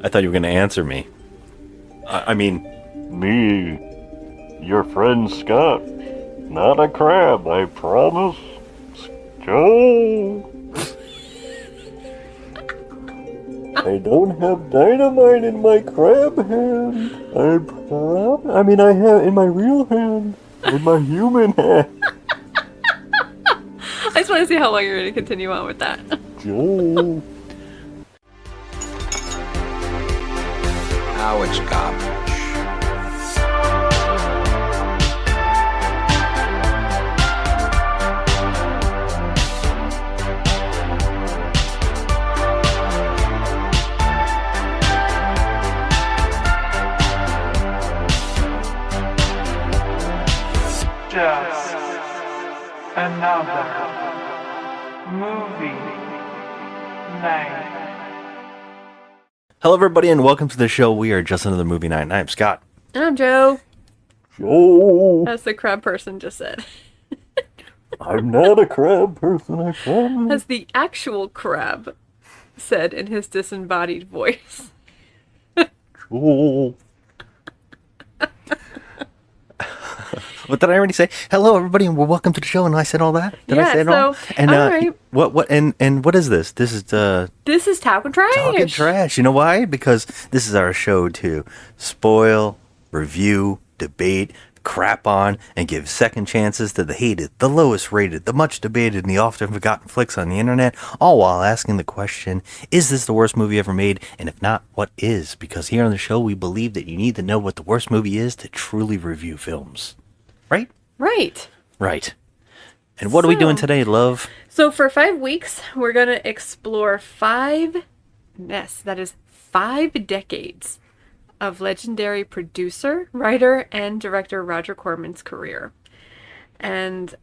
I thought you were going to answer me. I mean... Me, your friend Scott. Not a crab, I promise. Joe. I don't have dynamite in my crab hand. I have in my real hand. In my human hand. I just want to see how long you're going to continue on with that. Joe. Now it's garbage. Just another movie night. Hello, everybody, and welcome to the show. We are Just Another Movie Night, and I'm Scott. And I'm Joe, Joe. as the crab person just said. I'm not a crab person, I promise. As the actual crab said in his disembodied voice. Joe. What did I already say? Hello, everybody, and welcome to the show. And I said all that. Did I say it all? And all right. What? And what is this? This is This is Talking Trash. Talking Trash. You know why? Because this is our show to spoil, review, debate, crap on, and give second chances to the hated, the lowest rated, the much debated, and the often forgotten flicks on the internet, all while asking the question, is this the worst movie ever made? And if not, what is? Because here on the show, we believe that you need to know what the worst movie is to truly review films. Right? Right. Right. And what are we doing today, love? So for 5 weeks, we're going to explore five decades of legendary producer, writer, and director Roger Corman's career. And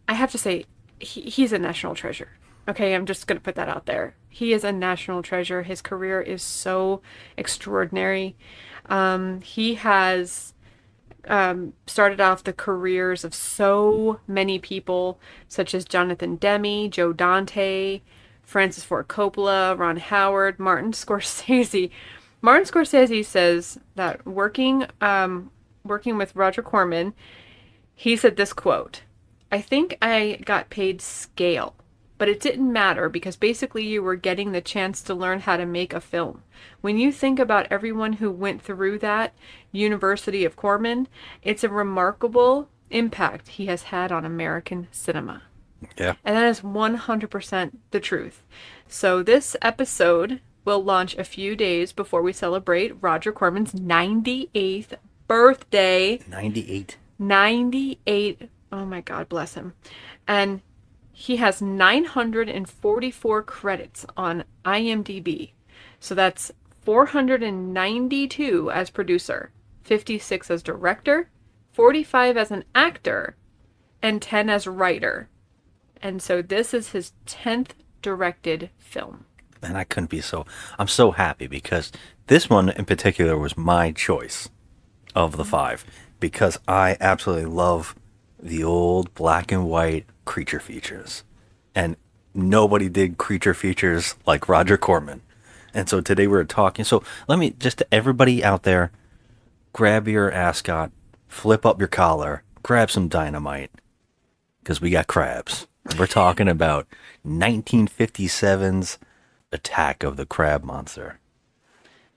I have to say, he's a national treasure. Okay, I'm just going to put that out there. He is a national treasure. His career is so extraordinary. He has started off the careers of so many people, such as Jonathan Demme, Joe Dante, Francis Ford Coppola, Ron Howard, Martin Scorsese. Martin Scorsese says that working with Roger Corman, he said this quote, "I think I got paid scale, but it didn't matter because basically you were getting the chance to learn how to make a film. When you think about everyone who went through that University of Corman, it's a remarkable impact he has had on American cinema." Yeah. And that is 100% the truth. So this episode will launch a few days before we celebrate Roger Corman's 98th birthday. 98. 98. Oh my God, bless him. And he has 944 credits on IMDb. So that's 492 as producer, 56 as director, 45 as an actor, and 10 as writer. And so this is his 10th directed film. And I'm so happy because this one in particular was my choice of the five because I absolutely love the old black and white creature features. And nobody did creature features like Roger Corman. And so today we're talking. So let me just to everybody out there, grab your ascot, flip up your collar, grab some dynamite because we got crabs. We're talking about 1957's Attack of the Crab Monster.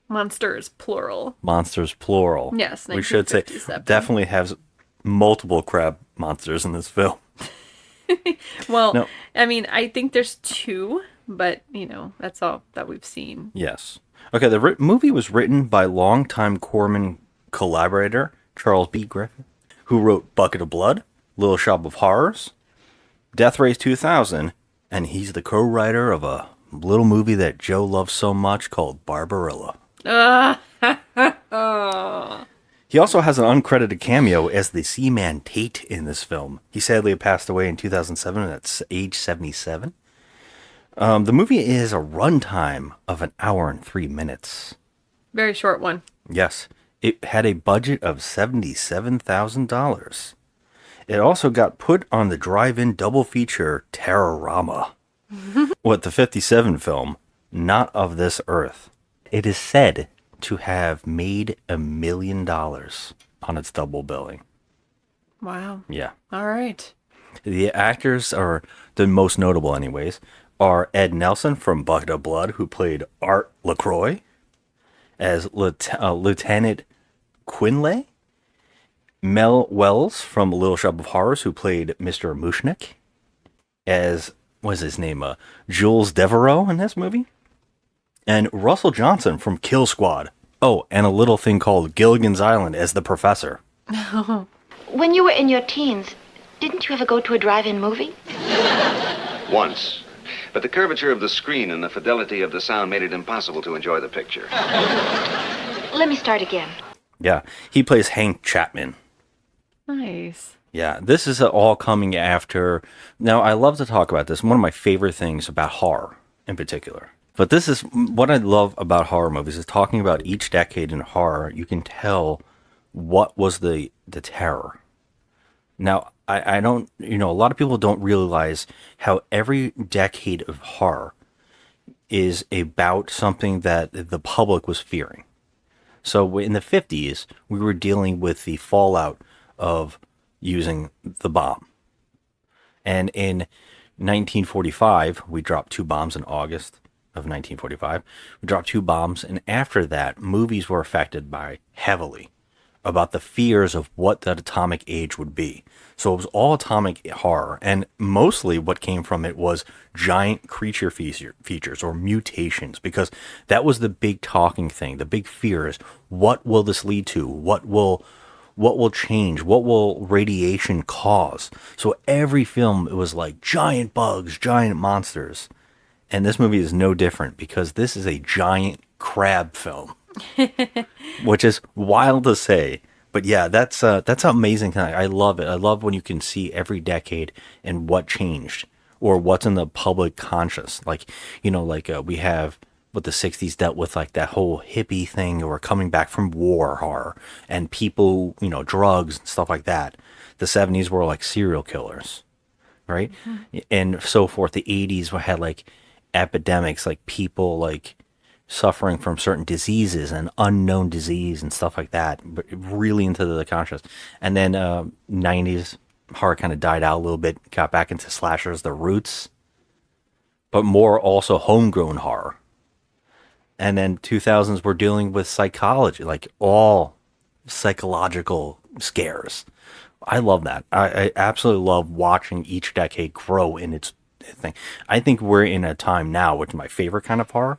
Monsters, plural. Monsters, plural. Yes, we should say 1957. definitely has multiple crab monsters in this film. Well, No. I mean, I think there's two, but, that's all that we've seen. Yes. Okay, the movie was written by longtime Corman collaborator Charles B. Griffith, who wrote Bucket of Blood, Little Shop of Horrors, Death Race 2000, and he's the co-writer of a little movie that Joe loves so much called Barbarella. He also has an uncredited cameo as the Seaman Tate in this film. He sadly passed away in 2007 at age 77. The movie is a runtime of 1 hour and 3 minutes. Very short one. Yes. It had a budget of $77,000. It also got put on the drive-in double feature Terrorama with the 57 film, Not of This Earth. It is said to have made $1 million on its double billing. Wow. Yeah. All right. The actors are the most notable, anyways, are Ed Nelson from Bucket of Blood, who played Art LaCroix as Lieutenant Quinlay. Mel Wells from Little Shop of Horrors, who played Mr. Mushnick, as what was his name, Jules Devereaux in this movie, and Russell Johnson from Kill Squad. Oh, and a little thing called Gilligan's Island as the professor. When you were in your teens, didn't you ever go to a drive-in movie? Once. But the curvature of the screen and the fidelity of the sound made it impossible to enjoy the picture. Let me start again. Yeah, he plays Hank Chapman. Nice. Yeah, this is all coming after. Now, I love to talk about this. One of my favorite things about horror in particular. But this is what I love about horror movies is talking about each decade in horror. You can tell what was the terror. Now, I don't, a lot of people don't realize how every decade of horror is about something that the public was fearing. So in the 50s, we were dealing with the fallout of using the bomb. And in 1945, we dropped 2 bombs in August of 1945. We dropped 2 bombs, and after that, movies were affected by heavily about the fears of what that atomic age would be. So it was all atomic horror, and mostly what came from it was giant creature features or mutations, because that was the big talking thing. The big fear is, what will this lead to? What will change? What will radiation cause? So every film, it was like giant bugs, giant monsters. And this movie is no different, because this is a giant crab film. Which is wild to say, but yeah, that's an amazing thing. I love it. I love when you can see every decade and what changed or what's in the public conscious. Like, we have what the 60s dealt with, like that whole hippie thing, or coming back from war horror and people, drugs and stuff like that. The 70s were like serial killers, right? Mm-hmm. And so forth. The 80s had like epidemics, like people like suffering from certain diseases and unknown disease and stuff like that, but really into the conscious. And then 90s horror kind of died out a little bit, got back into slashers, the roots, but more also homegrown horror. And then 2000s we're dealing with psychology, like all psychological scares. I love that. I absolutely love watching each decade grow in its thing. I think we're in a time now, which is my favorite kind of horror,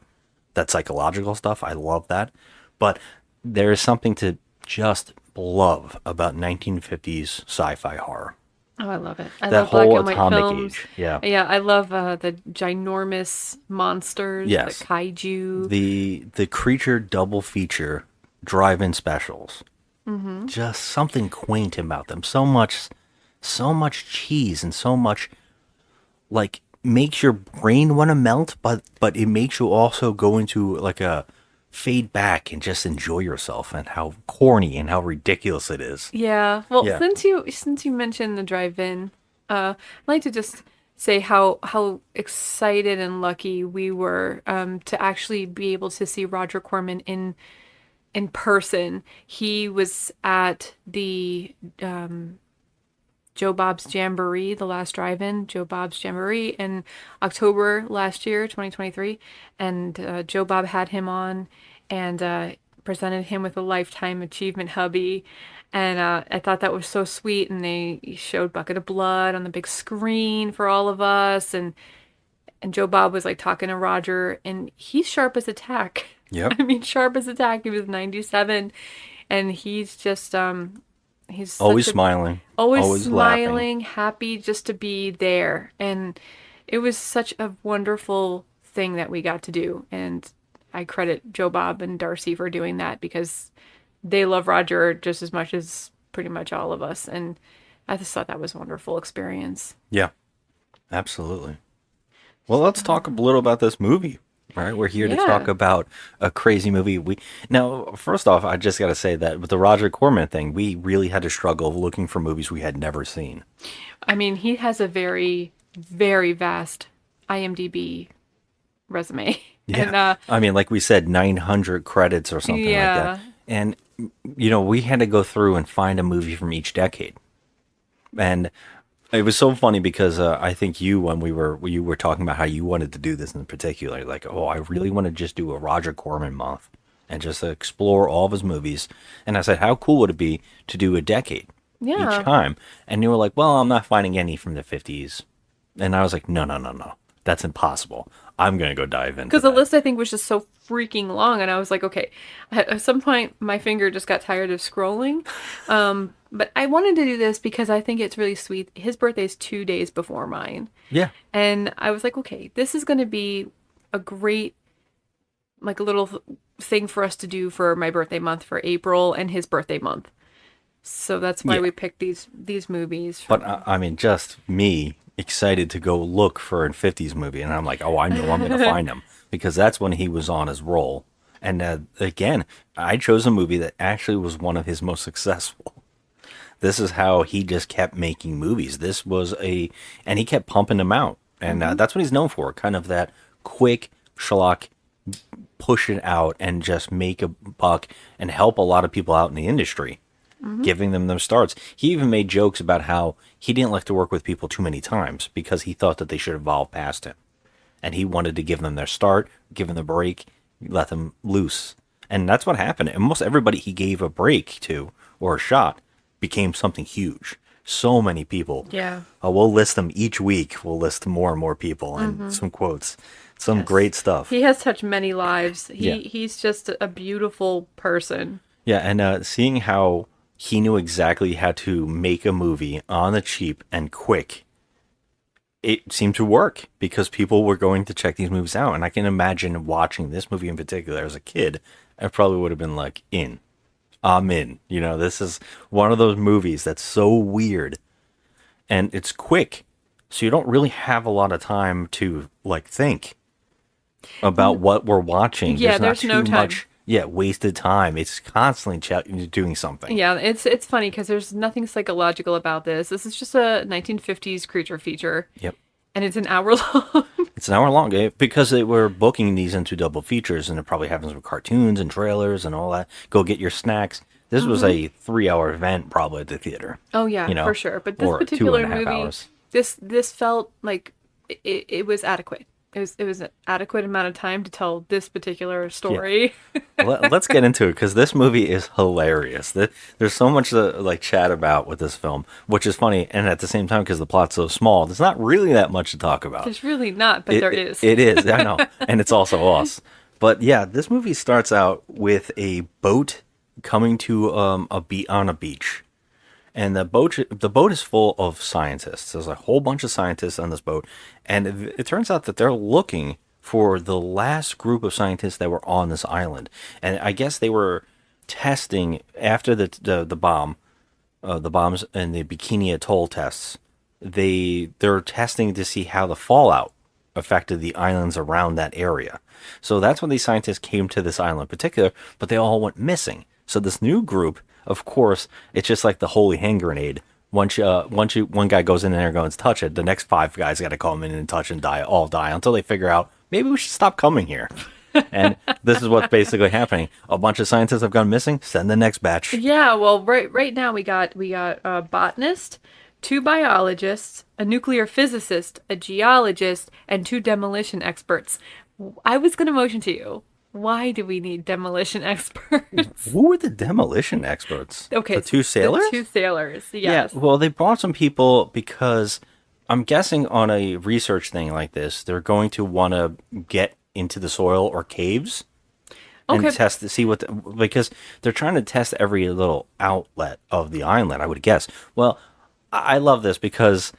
that psychological stuff. I love that. But there is something to just love about 1950s sci-fi horror. Oh, I love it. I that love black whole and white atomic films. age. Yeah. Yeah, I love the ginormous monsters, Yes. the kaiju. The creature double feature drive-in specials. Mm-hmm. Just something quaint about them. So much cheese and so much like makes your brain want to melt, but it makes you also go into like a fade back and just enjoy yourself, and how corny and how ridiculous it is. Yeah. Well, Yeah. since you mentioned the drive-in, I'd like to just say how excited and lucky we were to actually be able to see Roger Corman in person. He was at the Joe Bob's Jamboree, the last drive-in, Joe Bob's Jamboree in October last year, 2023. And Joe Bob had him on and presented him with a Lifetime Achievement hubby. And I thought that was so sweet. And they showed Bucket of Blood on the big screen for all of us. And Joe Bob was like talking to Roger, and he's sharp as a tack. Yep. I mean, sharp as a tack. He was 97. And he's just... he's Always smiling. always smiling, laughing. Happy just to be there. And it was such a wonderful thing that we got to do. And I credit Joe Bob and Darcy for doing that, because they love Roger just as much as pretty much all of us. And I just thought that was a wonderful experience. Yeah, absolutely. Well, let's talk a little about this movie. All right, we're here to Yeah. talk about a crazy movie. Now, first off, I just got to say that with the Roger Corman thing, we really had to struggle looking for movies we had never seen. I mean, he has a very, very vast IMDb resume. Yeah. I mean, like we said, 900 credits or something like Yeah. that. And, we had to go through and find a movie from each decade. And it was so funny because I think when you were talking about how you wanted to do this in particular, like, oh, I really want to just do a Roger Corman month and just explore all of his movies. And I said, how cool would it be to do a decade Yeah. each time? And you were like, well, I'm not finding any from the 50s. And I was like, no, no, no, no. That's impossible. I'm going to go dive into Because the that. list, I think, was just so freaking long. And I was like, okay, at some point, my finger just got tired of scrolling. But I wanted to do this because I think it's really sweet. His birthday is 2 days before mine. Yeah. And I was like, okay, this is going to be a great, like, a little thing for us to do for my birthday month for April and his birthday month. So that's why Yeah. we picked these movies. But I mean, just me excited to go look for a 50s movie. And I'm like, oh, I know I'm going to find him because that's when he was on his roll. And again, I chose a movie that actually was one of his most successful. This is how he just kept making movies. And he kept pumping them out. And that's what he's known for. Kind of that quick schlock, push it out and just make a buck and help a lot of people out in the industry, giving them their starts. He even made jokes about how he didn't like to work with people too many times because he thought that they should evolve past him. And he wanted to give them their start, give them a break, let them loose. And that's what happened. And almost everybody he gave a break to or a shot became something huge. So many people. Yeah. We'll list them each week. We'll list more and more people and some quotes. Some Yes. great stuff. He has touched many lives. Yeah. He's just a beautiful person. Yeah, and seeing how he knew exactly how to make a movie on the cheap and quick, it seemed to work because people were going to check these movies out. And I can imagine watching this movie in particular as a kid, I probably would have been like, I'm in. This is one of those movies that's so weird and it's quick. So you don't really have a lot of time to like think about what we're watching. Yeah, there's no too time. much wasted time. It's constantly doing something. Yeah, it's funny because there's nothing psychological about this. This is just a 1950s creature feature. Yep. And it's an hour long. It's an hour long because they were booking these into double features, and it probably happens with cartoons and trailers and all that. Go get your snacks. This was a 3-hour event probably at the theater. Oh yeah, for sure. But this particular movie, hours. this felt like it was adequate. It was an adequate amount of time to tell this particular story. Let's get into it because this movie is hilarious. There's so much to like chat about with this film, which is funny, and at the same time, because the plot's so small, there's not really that much to talk about. There's really not, but there is. It is, I know, and it's also us. But yeah, this movie starts out with a boat coming to on a beach. And the boat is full of scientists. There's a whole bunch of scientists on this boat. And it turns out that they're looking for the last group of scientists that were on this island. And I guess they were testing after the bombs and the Bikini Atoll tests. They're testing to see how the fallout affected the islands around that area. So that's when these scientists came to this island in particular, but they all went missing. So this new group, of course, it's just like the holy hand grenade. Once one guy goes in there and goes touch it, the next 5 guys got to come in and touch and all die until they figure out maybe we should stop coming here. And this is what's basically happening. A bunch of scientists have gone missing. Send the next batch. Yeah, well, right now we got a botanist, 2 biologists, a nuclear physicist, a geologist, and 2 demolition experts. I was going to motion to you. Why do we need demolition experts? Who were the demolition experts? Okay, the 2 sailors? The 2 sailors, yes. Yeah, well, they brought some people because I'm guessing on a research thing like this, they're going to want to get into the soil or caves and test to see because they're trying to test every little outlet of the island, I would guess. Well, I love this because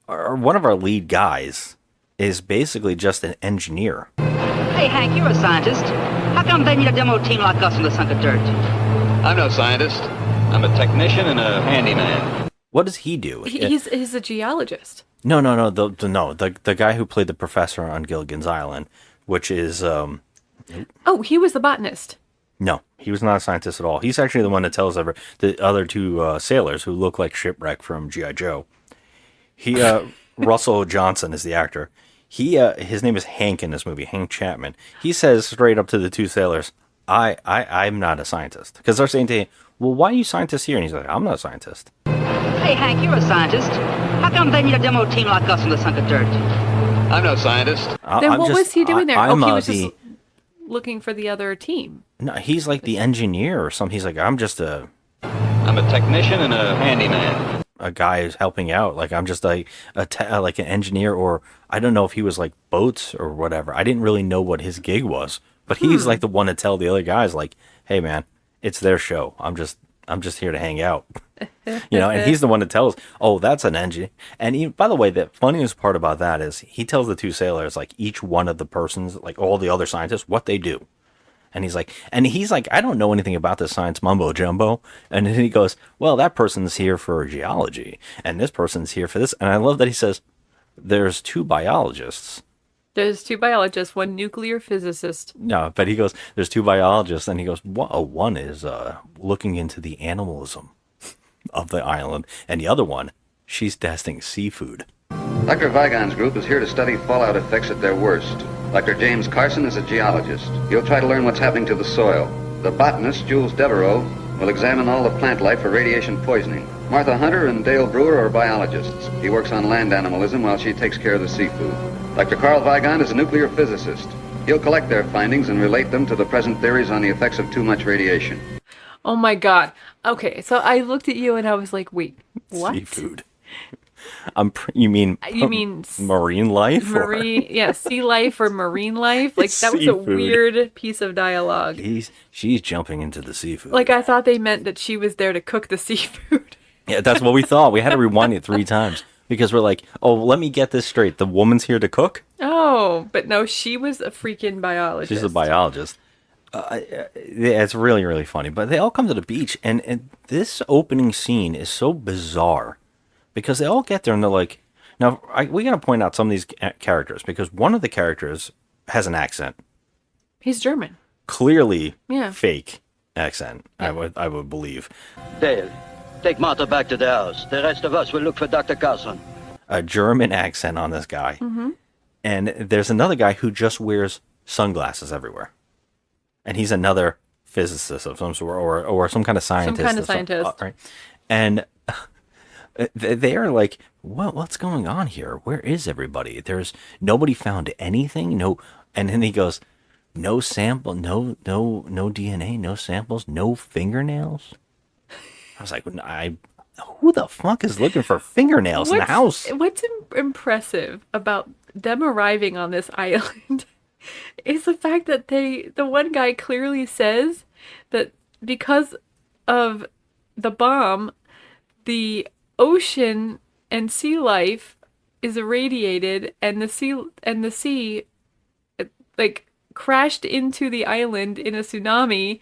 one of our lead guys is basically just an engineer. Hey, Hank, you're a scientist. How come they need a demo team like us in the sunk of dirt? I'm no scientist. I'm a technician and a handyman. What does he do? He's a geologist. No. The guy who played the professor on Gilligan's Island, which is Oh, he was the botanist. No, he was not a scientist at all. He's actually the one that tells the other 2 sailors who look like Shipwreck from G.I. Joe. Russell Johnson is the actor. his name is Hank in this movie, Hank Chapman. He says straight up to the two sailors, I'm not a scientist. Because they're saying to him, well, why are you scientists here? And he's like, I'm not a scientist. Hey, Hank, you're a scientist. How come they need a demo team like us in the sunk of dirt? I'm no scientist. Then what was he doing there? I'm he was just looking for the other team. No, he's like the engineer or something. He's like, I'm just I'm a technician and a handyman. a guy who's helping out. Like, I'm just like like an engineer, or I don't know if he was like boats or whatever. I didn't really know what his gig was, but he's like the one to tell the other guys, like, hey man, it's their show. I'm just here to hang out. And he's the one that tells, oh, that's an engine. And by the way, the funniest part about that is he tells the two sailors, like, each one of the persons, like all the other scientists, what they do. And he's like, I don't know anything about this science mumbo jumbo. And then he goes, well, that person's here for geology, and this person's here for this. And I love that he says, there's two biologists. There's two biologists, one nuclear physicist. No, but he goes, there's two biologists, and he goes, one is looking into the animalism of the island, and the other one, she's testing seafood. Dr. Vigon's group is here to study fallout effects at their worst. Dr. James Carson is a geologist. He'll try to learn what's happening to the soil. The botanist, Jules Devereaux, will examine all the plant life for radiation poisoning. Martha Hunter and Dale Brewer are biologists. He works on land animalism while she takes care of the seafood. Dr. Carl Vigon is a nuclear physicist. He'll collect their findings and relate them to the present theories on the effects of too much radiation. Oh my god. Okay, so I looked at you and I was like, wait, what? Seafood. You mean marine life? Sea life or marine life? Like, that was a weird piece of dialogue. She's jumping into the seafood. Like, I thought they meant that she was there to cook the seafood. Yeah, that's what we thought. We had to rewind it 3 times because we're like, oh, let me get this straight. The woman's here to cook? Oh, but no, she was a freaking biologist. She's a biologist. It's really, really funny. But they all come to the beach, and this opening scene is so bizarre because they all get there and they're like, now, we got to point out some of these characters because one of the characters has an accent. He's German. Clearly fake accent, yeah. I would believe. Dale, take Martha back to the house. The rest of us will look for Dr. Carson. A German accent on this guy. Mm-hmm. And there's another guy who just wears sunglasses everywhere. And he's another physicist of some sort, or some kind of scientist. Some kind of scientist. Right? And they are like, what's going on here? Where is everybody? There's nobody found anything. No. And then he goes, no sample, no DNA, no samples, no fingernails. I was like, who the fuck is looking for fingernails in the house? What's impressive about them arriving on this island is the fact that the one guy clearly says that because of the bomb, the ocean and sea life is irradiated, and the sea like crashed into the island in a tsunami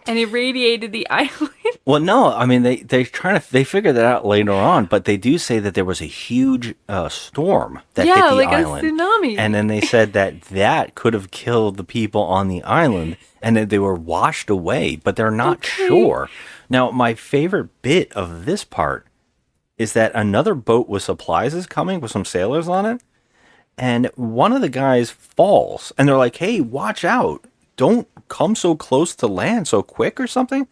and irradiated the island. Well, no, I mean they figure that out later on, but they do say that there was a huge storm that hit the island, a tsunami, and then they said that could have killed the people on the island, and that they were washed away, but they're not sure. Now, my favorite bit of this part is that another boat with supplies is coming with some sailors on it, and one of the guys falls, and they're like, "Hey, watch out! Don't come so close to land so quick," or something.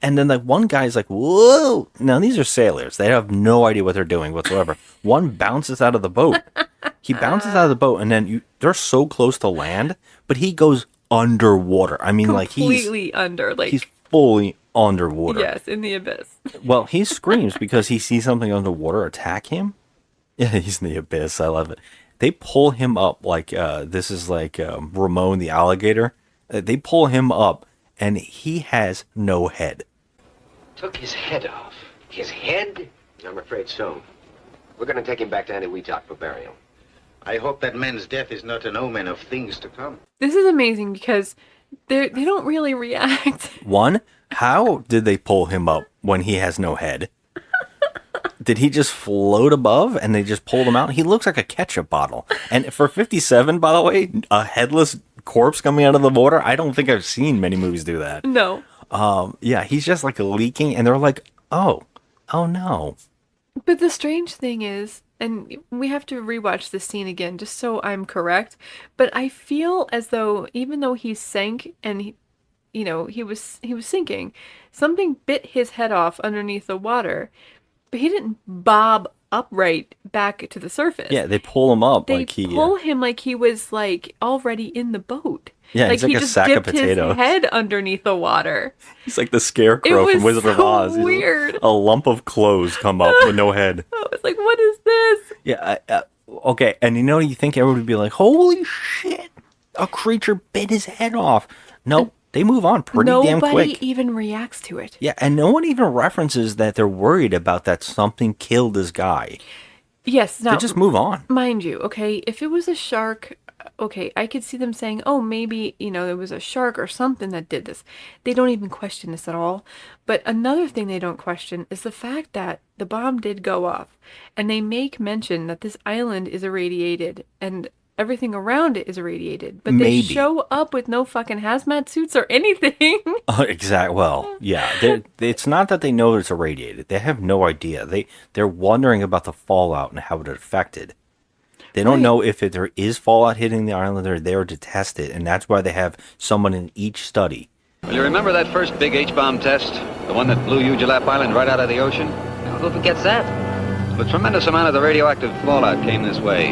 And then like one guy's like, "Whoa!" Now these are sailors; they have no idea what they're doing whatsoever. One bounces out of the boat. He bounces out of the boat, and then they're so close to land, but he goes underwater. I mean, completely under, like he's fully underwater. Yes, in the abyss. Well, he screams because he sees something underwater attack him. Yeah, he's in the abyss. I love it. They pull him up like this is like Ramon the alligator. They pull him up, and he has no head. Took his head off. His head? I'm afraid so. We're going to take him back to Eniwetok for burial. I hope that man's death is not an omen of things to come. This is amazing because they don't really react. One, how did they pull him up when he has no head? Did he just float above and they just pulled him out? He looks like a ketchup bottle. And for 57, by the way, a headless corpse coming out of the water, I don't think I've seen many movies do that. No. Yeah, he's just like leaking, and they're like, oh no. But the strange thing is, and we have to rewatch this scene again just so I'm correct, but I feel as though even though he sank and he was sinking, something bit his head off underneath the water, but he didn't bob upright back to the surface. Yeah, they pull him up They like he. pull him like he was like already in the boat. Yeah, he's like he a just sack of dipped potatoes. his head underneath the water. He's like the scarecrow It from was Wizard of so Oz. He's weird. A lump of clothes come up with no head. I was like, what is this? Yeah. Okay, and you think everyone would be like, "Holy shit! A creature bit his head off." Nope, they move on pretty damn quick. Nobody even reacts to it. Yeah, and no one even references that they're worried about that something killed this guy. Yes, They now just move on. mind you, okay, if it was a shark, okay, I could see them saying, oh, maybe, it was a shark or something that did this. They don't even question this at all. But another thing they don't question is the fact that the bomb did go off. And they make mention that this island is irradiated and everything around it is irradiated. But they Maybe. show up with no fucking hazmat suits or anything. Exactly. Well, yeah. It's not that they know it's irradiated. They have no idea. They're wondering about the fallout and how it affected. They don't Right. know if there is fallout hitting the island. They're there to test it, and that's why they have someone in each study. Well, you remember that first big H-bomb test? The one that blew Ujulap Island right out of the ocean? Who forgets that? A tremendous amount of the radioactive fallout came this way.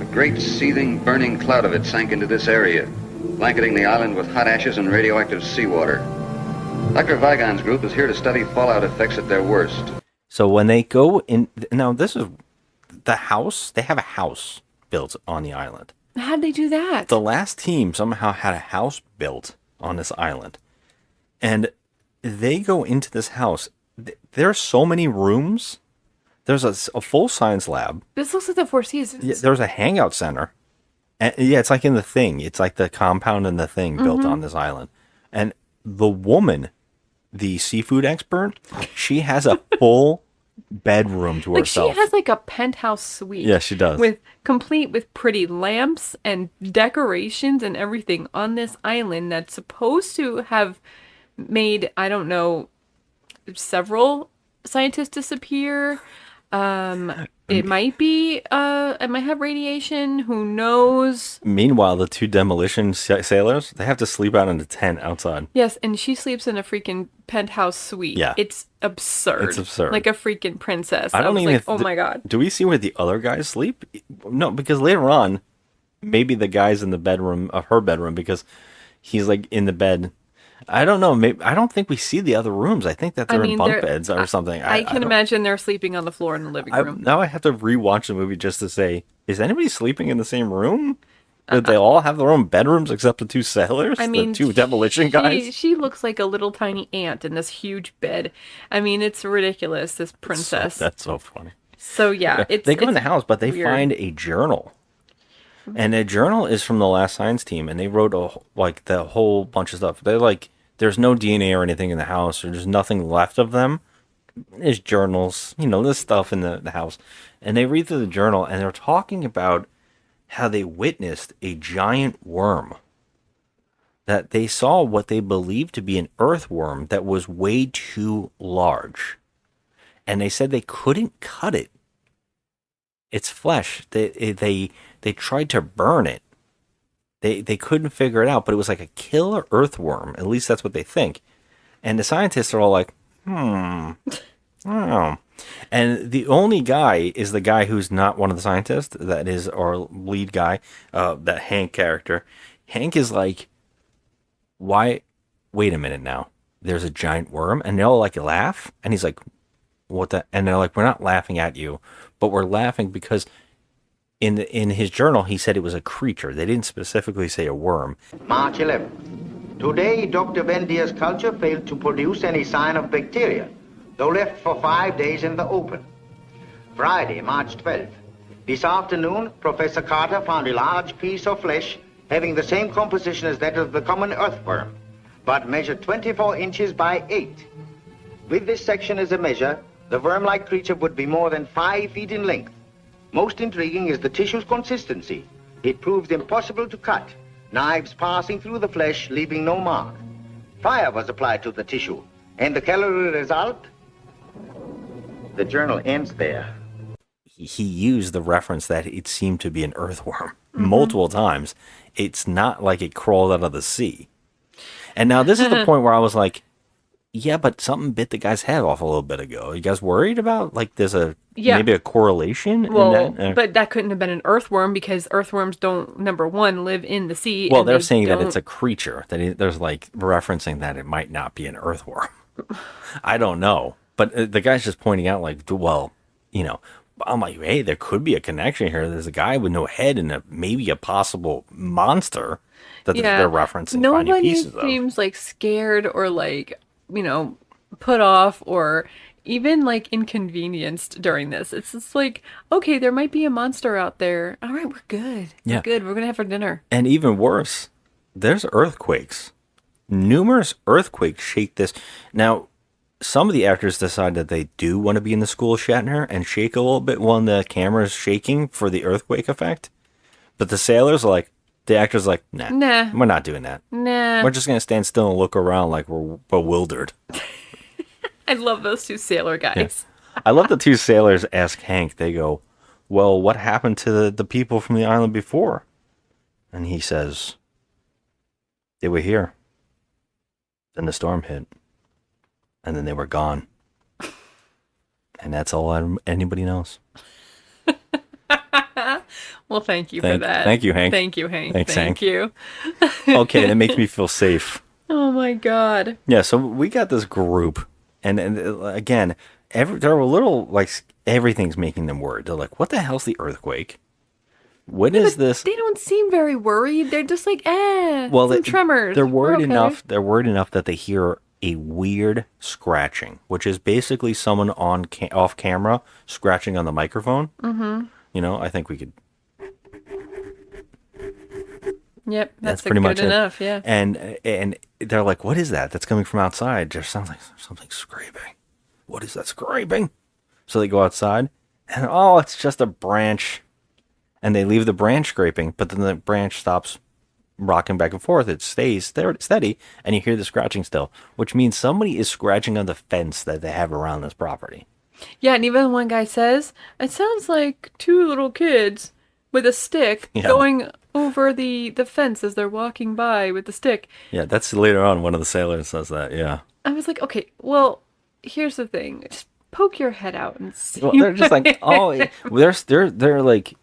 A great seething, burning cloud of it sank into this area, blanketing the island with hot ashes and radioactive seawater. Dr. Vigon's group is here to study fallout effects at their worst. So when they go in, now this is the house. They have a house built on the island. How'd they do that? The last team somehow had a house built on this island, and they go into this house. There are so many rooms. There's a full science lab. This looks like the Four Seasons. Yeah, there's a hangout center. And yeah, it's like in the Thing. It's like the compound in the Thing built on this island. And the woman, the seafood expert, she has a full bedroom to Like herself. she has like a penthouse suite. Yeah, she does. Complete with pretty lamps and decorations and everything on this island that's supposed to have made, I don't know, several scientists disappear. It might have radiation. Who knows? Meanwhile, the two demolition sailors, they have to sleep out in a tent outside. Yes, and she sleeps in a freaking penthouse suite. Yeah. It's absurd. It's absurd. Like a freaking princess. I don't was even. like, oh my god. Do we see where the other guys sleep? No, because later on, maybe the guy's in the bedroom of her bedroom because he's like in the bed. I don't know. Maybe I don't think we see the other rooms. I think that they're in bunk beds or something. I can imagine they're sleeping on the floor in the living room. Now I have to rewatch the movie just to say, is anybody sleeping in the same room? Did they all have their own bedrooms except the two sailors? I mean, the two demolition guys? She looks like a little tiny ant in this huge bed. I mean, it's ridiculous, this princess. That's so funny. So yeah, they go in the house, but they weird. find a journal. And the journal is from the last science team, and they wrote the whole bunch of stuff. They're like, there's no DNA or anything in the house, or there's nothing left of them. There's journals, this stuff in the house. And they read through the journal, and they're talking about how they witnessed a giant worm. That they saw what they believed to be an earthworm that was way too large. And they said they couldn't cut it. Its flesh. They tried to burn it. They couldn't figure it out, but it was like a killer earthworm. At least that's what they think. And the scientists are all like, I don't know. And the only guy is the guy who's not one of the scientists. That is our lead guy, that Hank character. Hank is like, why? Wait a minute now. There's a giant worm, and they all like laugh. And he's like, what the? And they're like, we're not laughing at you, but we're laughing because in his journal he said it was a creature. They didn't specifically say a worm. March 11th. Today, Dr. Vendia's culture failed to produce any sign of bacteria, though left for 5 days in the open. Friday, March 12th. This afternoon, Professor Carter found a large piece of flesh having the same composition as that of the common earthworm, but measured 24 inches by 8. With this section as a measure, the worm-like creature would be more than 5 feet in length. Most intriguing is the tissue's consistency. It proved impossible to cut, knives passing through the flesh, leaving no mark. Fire was applied to the tissue, and the calorie result? The journal ends there. He used the reference that it seemed to be an earthworm multiple times. It's not like it crawled out of the sea. And now this is the point where I was like, yeah, but something bit the guy's head off a little bit ago. Are you guys worried about, like, there's maybe a correlation in that? But that couldn't have been an earthworm because earthworms don't, number one, live in the sea. Well, they're saying that it's a creature. There's, like, referencing that it might not be an earthworm. I don't know. But the guy's just pointing out, like, well, you know, I'm like, hey, there could be a connection here. There's a guy with no head and maybe a possible monster that they're referencing. Nobody seems like scared or like, you know, put off or even like inconvenienced during this. It's just like, okay, there might be a monster out there. All right, we're good. Yeah. We're good. We're going to have our dinner. And even worse, there's earthquakes. Numerous earthquakes shake this. Now, some of the actors decide that they do want to be in the school of Shatner and shake a little bit when the camera is shaking for the earthquake effect. But the sailors are like, the actors are like, nah, we're not doing that. Nah. We're just going to stand still and look around like we're bewildered. I love those two sailor guys. Yeah. I love the two sailors ask Hank, they go, well, what happened to the people from the island before? And he says, they were here. Then the storm hit. And then they were gone. And that's all anybody knows. Well, thank you for that. Thank you, Hank. Thank you, Hank. Thanks, Thank Hank. you. Okay, that makes me feel safe. Oh, my God. Yeah, so we got this group. And again, they're a little, like, everything's making them worried. They're like, what the hell's the earthquake? What is this? They don't seem very worried. They're just like, some tremors. They're worried enough. They're worried enough that they hear a weird scratching, which is basically someone off camera scratching on the microphone. Mm-hmm. You know, I think we could. Yep, that's pretty much enough. Yeah. And they're like, "What is that? That's coming from outside. Just sounds like something scraping. What is that scraping?" So they go outside, and it's just a branch. And they leave the branch scraping, but then the branch stops rocking back and forth. It stays there steady, and you hear the scratching still, which means somebody is scratching on the fence that they have around this property. Yeah, and even one guy says, it sounds like two little kids with a stick going over the fence as they're walking by with the stick. Yeah, that's later on. One of the sailors says that, yeah. I was like, okay, well, here's the thing. Just poke your head out and see. Well, they're just like, they're like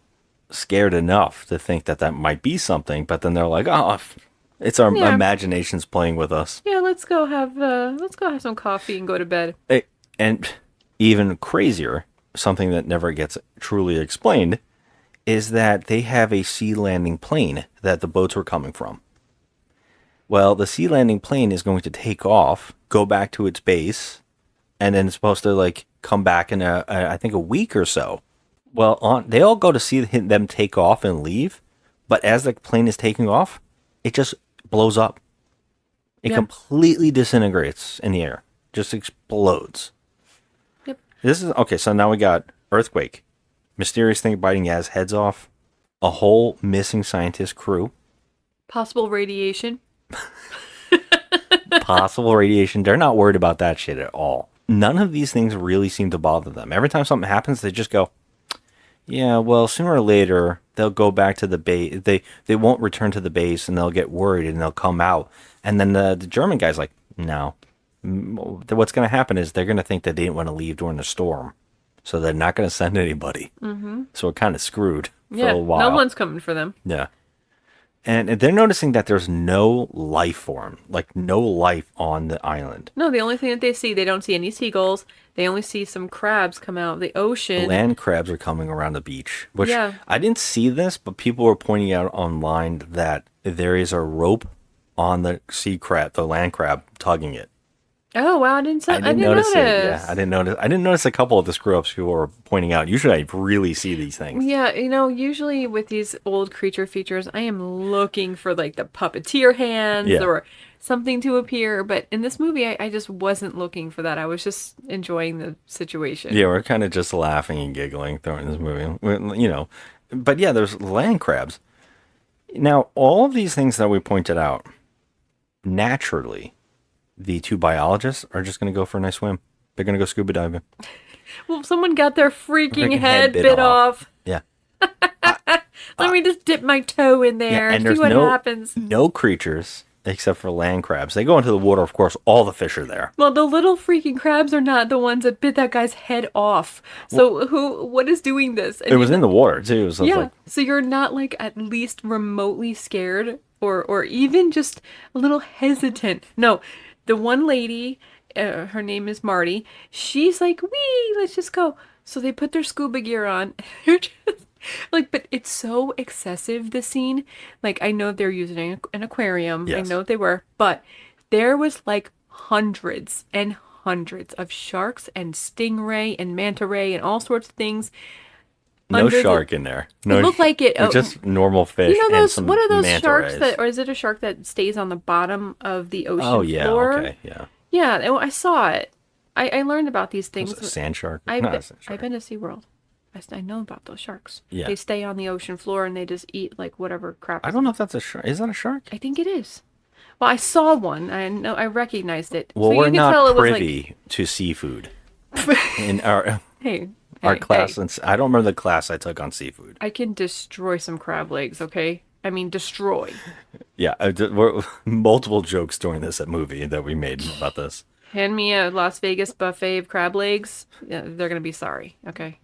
scared enough to think that might be something, but then they're like, it's our imaginations playing with us. Yeah, let's go have some coffee and go to bed. And even crazier, something that never gets truly explained, is that they have a sea landing plane that the boats were coming from. Well, the sea landing plane is going to take off, go back to its base, and then it's supposed to like come back in I think a week or so. Well, they all go to see them take off and leave, but as the plane is taking off, it just blows up. It completely disintegrates in the air, just explodes. Yep. This is okay. So now we got earthquake, mysterious thing biting Yaz heads off, a whole missing scientist crew, possible radiation. Possible radiation. They're not worried about that shit at all. None of these things really seem to bother them. Every time something happens, they just go, yeah, well, sooner or later, they'll go back to the base. They won't return to the base, and they'll get worried, and they'll come out. And then the German guy's like, no. What's going to happen is they're going to think that they didn't want to leave during the storm. So they're not going to send anybody. Mm-hmm. So we're kind of screwed for a while. No one's coming for them. Yeah. And they're noticing that there's no life form, like no life on the island. No, the only thing that they see, they don't see any seagulls. They only see some crabs come out of the ocean. Land crabs are coming around the beach, which I didn't see this, but people were pointing out online that there is a rope on the sea crab, the land crab, tugging it. Oh wow! I didn't notice it. Yeah, I didn't notice. I didn't notice a couple of the screw-ups people were pointing out. Usually, I really see these things. Yeah, usually with these old creature features, I am looking for like the puppeteer hands or something to appear. But in this movie, I just wasn't looking for that. I was just enjoying the situation. Yeah, we're kind of just laughing and giggling during this movie. But yeah, there's land crabs. Now, all of these things that we pointed out, naturally, the two biologists are just going to go for a nice swim. They're going to go scuba diving. Well, someone got their freaking Freaking head bit off. Yeah. Let me just dip my toe in there and and there's see what no happens. no creatures except for land crabs. They go into the water, of course. All the fish are there. Well, the little freaking crabs are not the ones that bit that guy's head off. So what is doing this? And It was in the water too. So yeah. it's like, So you're not like at least remotely scared or even just a little hesitant. No, the one lady, her name is Marty. She's like, "Wee, let's just go." So they put their scuba gear on. They're just like, but it's so excessive, the scene. Like, I know they're using an aquarium. I Yes. know they were, but there was like hundreds and hundreds of sharks and stingray and manta ray and all sorts of things. no under shark in there. No, It looked like it. just normal fish. You know and those? some What are those manta sharks rays. that, or is it a shark that stays on the bottom of the ocean Oh yeah. floor? Okay. Yeah. Yeah, I saw it. I learned about these things. Was it a sand shark? I've Not a been, sand shark. I've been to SeaWorld. I know about those sharks. Yeah. They stay on the ocean floor and they just eat like whatever crap. I don't know if that's a shark. Is that a shark? I think it is. Well, I saw one. I know. I recognized it. Well, so we're you can tell not it was privy to seafood in our Hey, class. hey. And I don't remember the class I took on seafood. I can destroy some crab legs. Okay. I mean, destroy. Yeah, multiple jokes during this movie that we made about this. Hand me a Las Vegas buffet of crab legs. Yeah, they're gonna be sorry. Okay.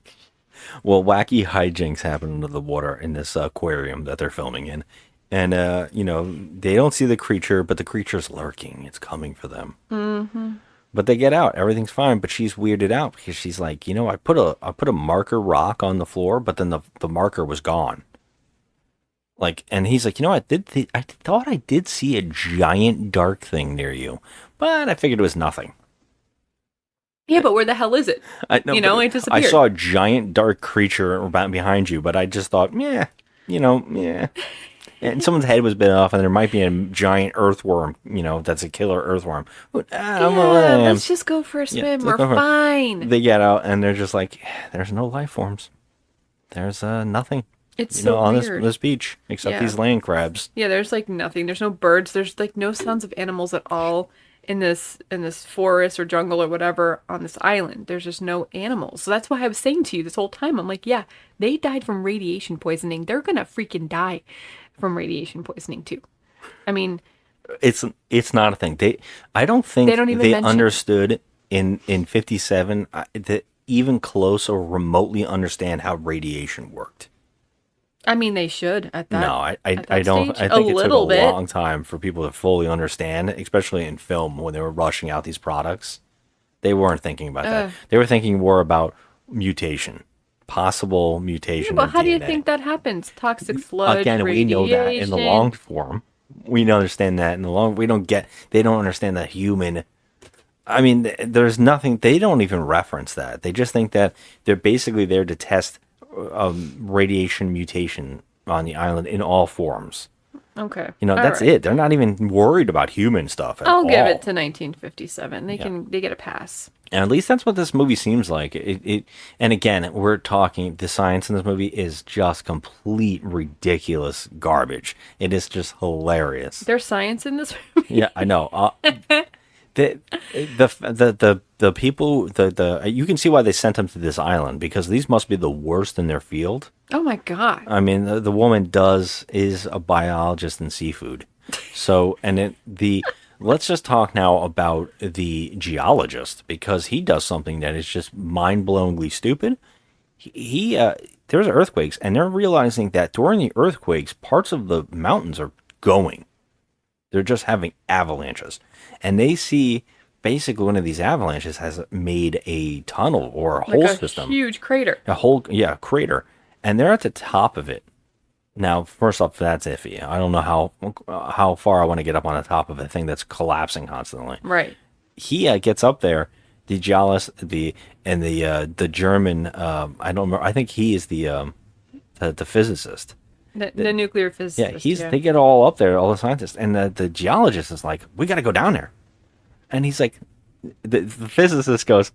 Well, wacky hijinks happen under the water in this aquarium that they're filming in. And, they don't see the creature, but the creature's lurking. It's coming for them. Mm-hmm. But they get out. Everything's fine. But she's weirded out because she's like, I put a marker rock on the floor, but then the marker was gone. Like, and he's like, I thought I did see a giant dark thing near you, but I figured it was nothing. Yeah, but where the hell is it? It disappeared. I saw a giant dark creature behind you, but I just thought, yeah. And someone's head was bitten off, and there might be a giant earthworm, that's a killer earthworm. Let's just go for a swim. We're fine. They get out, and they're just like, there's no life forms. There's nothing. It's so on weird. this beach, except these land crabs. Yeah, there's like nothing. There's no birds. There's like no sounds of animals at all in this forest or jungle or whatever on this island. There's just no animals. So that's why I was saying to you this whole time, I'm like, yeah, they died from radiation poisoning. They're gonna freaking die from radiation poisoning too. I mean, it's not a thing. I don't think They don't even they mention- understood in 57 that even close or remotely understand how radiation worked. I mean, they should at that. No, I that don't. stage. I think A it took little a bit. long time for people to fully understand, especially in film when they were rushing out these products. They weren't thinking about that. They were thinking more about mutation, possible mutation. But of how do you DNA. think that happens? Toxic sludge, Again, we know that in the radiation. long form. We understand that in the long. They don't understand the human. I mean, there's nothing. They don't even reference that. They just think that they're basically there to test radiation mutation on the island in all forms. Okay. That's it. They're not even worried about human stuff at all. I'll give it to 1957. They get a pass. And at least that's what this movie seems like. And again, we're talking, the science in this movie is just complete ridiculous garbage. It is just hilarious. There's science in this movie. Yeah, I know. The people, you can see why they sent them to this island, because these must be the worst in their field. Oh my god. I mean, the woman is a biologist in seafood. So, let's just talk now about the geologist, because he does something that is just mind-blowingly stupid. There's earthquakes, and they're realizing that during the earthquakes, parts of the mountains are going. They're just having avalanches. And they see basically one of these avalanches has made a tunnel or a whole system. Huge crater. Crater. And they're at the top of it. Now, first off, that's iffy. I don't know how far I want to get up on the top of a thing that's collapsing constantly. Right. He gets up there, the geologist, the German, I don't remember, I think he is the physicist. The nuclear physicist. Yeah, they get all up there, all the scientists, and the geologist is like, "We got to go down there," and he's like, the physicist goes,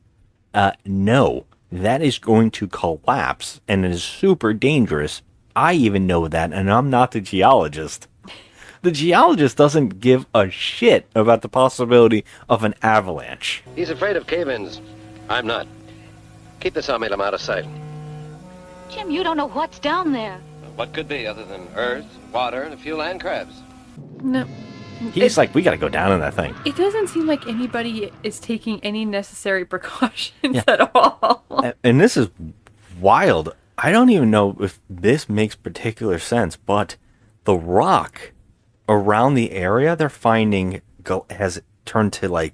"No, that is going to collapse, and it is super dangerous. I even know that, and I'm not the geologist." The geologist doesn't give a shit about the possibility of an avalanche. He's afraid of cave-ins. I'm not. Keep this army out of sight. Jim, you don't know what's down there. What could be other than earth, water, and a few land crabs? No. He's like, we got to go down in that thing. It doesn't seem like anybody is taking any necessary precautions at all. And this is wild. I don't even know if this makes particular sense, but the rock around the area they're finding has turned to like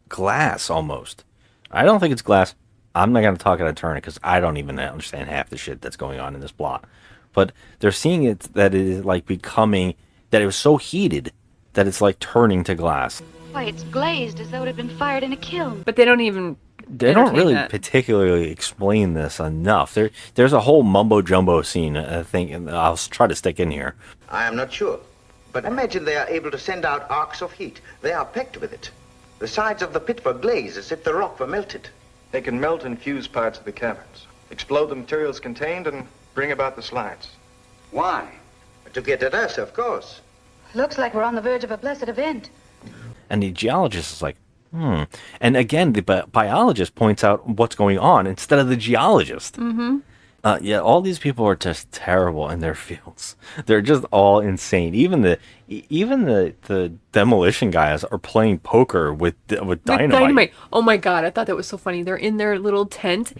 glass almost. I don't think it's glass. I'm not going to talk out of turn because I don't even understand half the shit that's going on in this plot. But they're seeing it that it is like becoming, that it was so heated that it's like turning to glass. Why, it's glazed as though it had been fired in a kiln. But they don't even... They don't really particularly explain this enough. There's a whole mumbo jumbo scene, I think, and I'll try to stick in here. I am not sure. But imagine they are able to send out arcs of heat. They are packed with it. The sides of the pit were glazed as if the rock were melted. They can melt and fuse parts of the caverns, explode the materials contained, and bring about the slides. Why? To get at us, of course. Looks like we're on the verge of a blessed event. And the geologist is like, And again, the biologist points out what's going on instead of the geologist. Mm-hmm. Yeah, all these people are just terrible in their fields. They're just all insane. Even the demolition guys are playing poker with dynamite. Oh my god, I thought that was so funny. They're in their little tent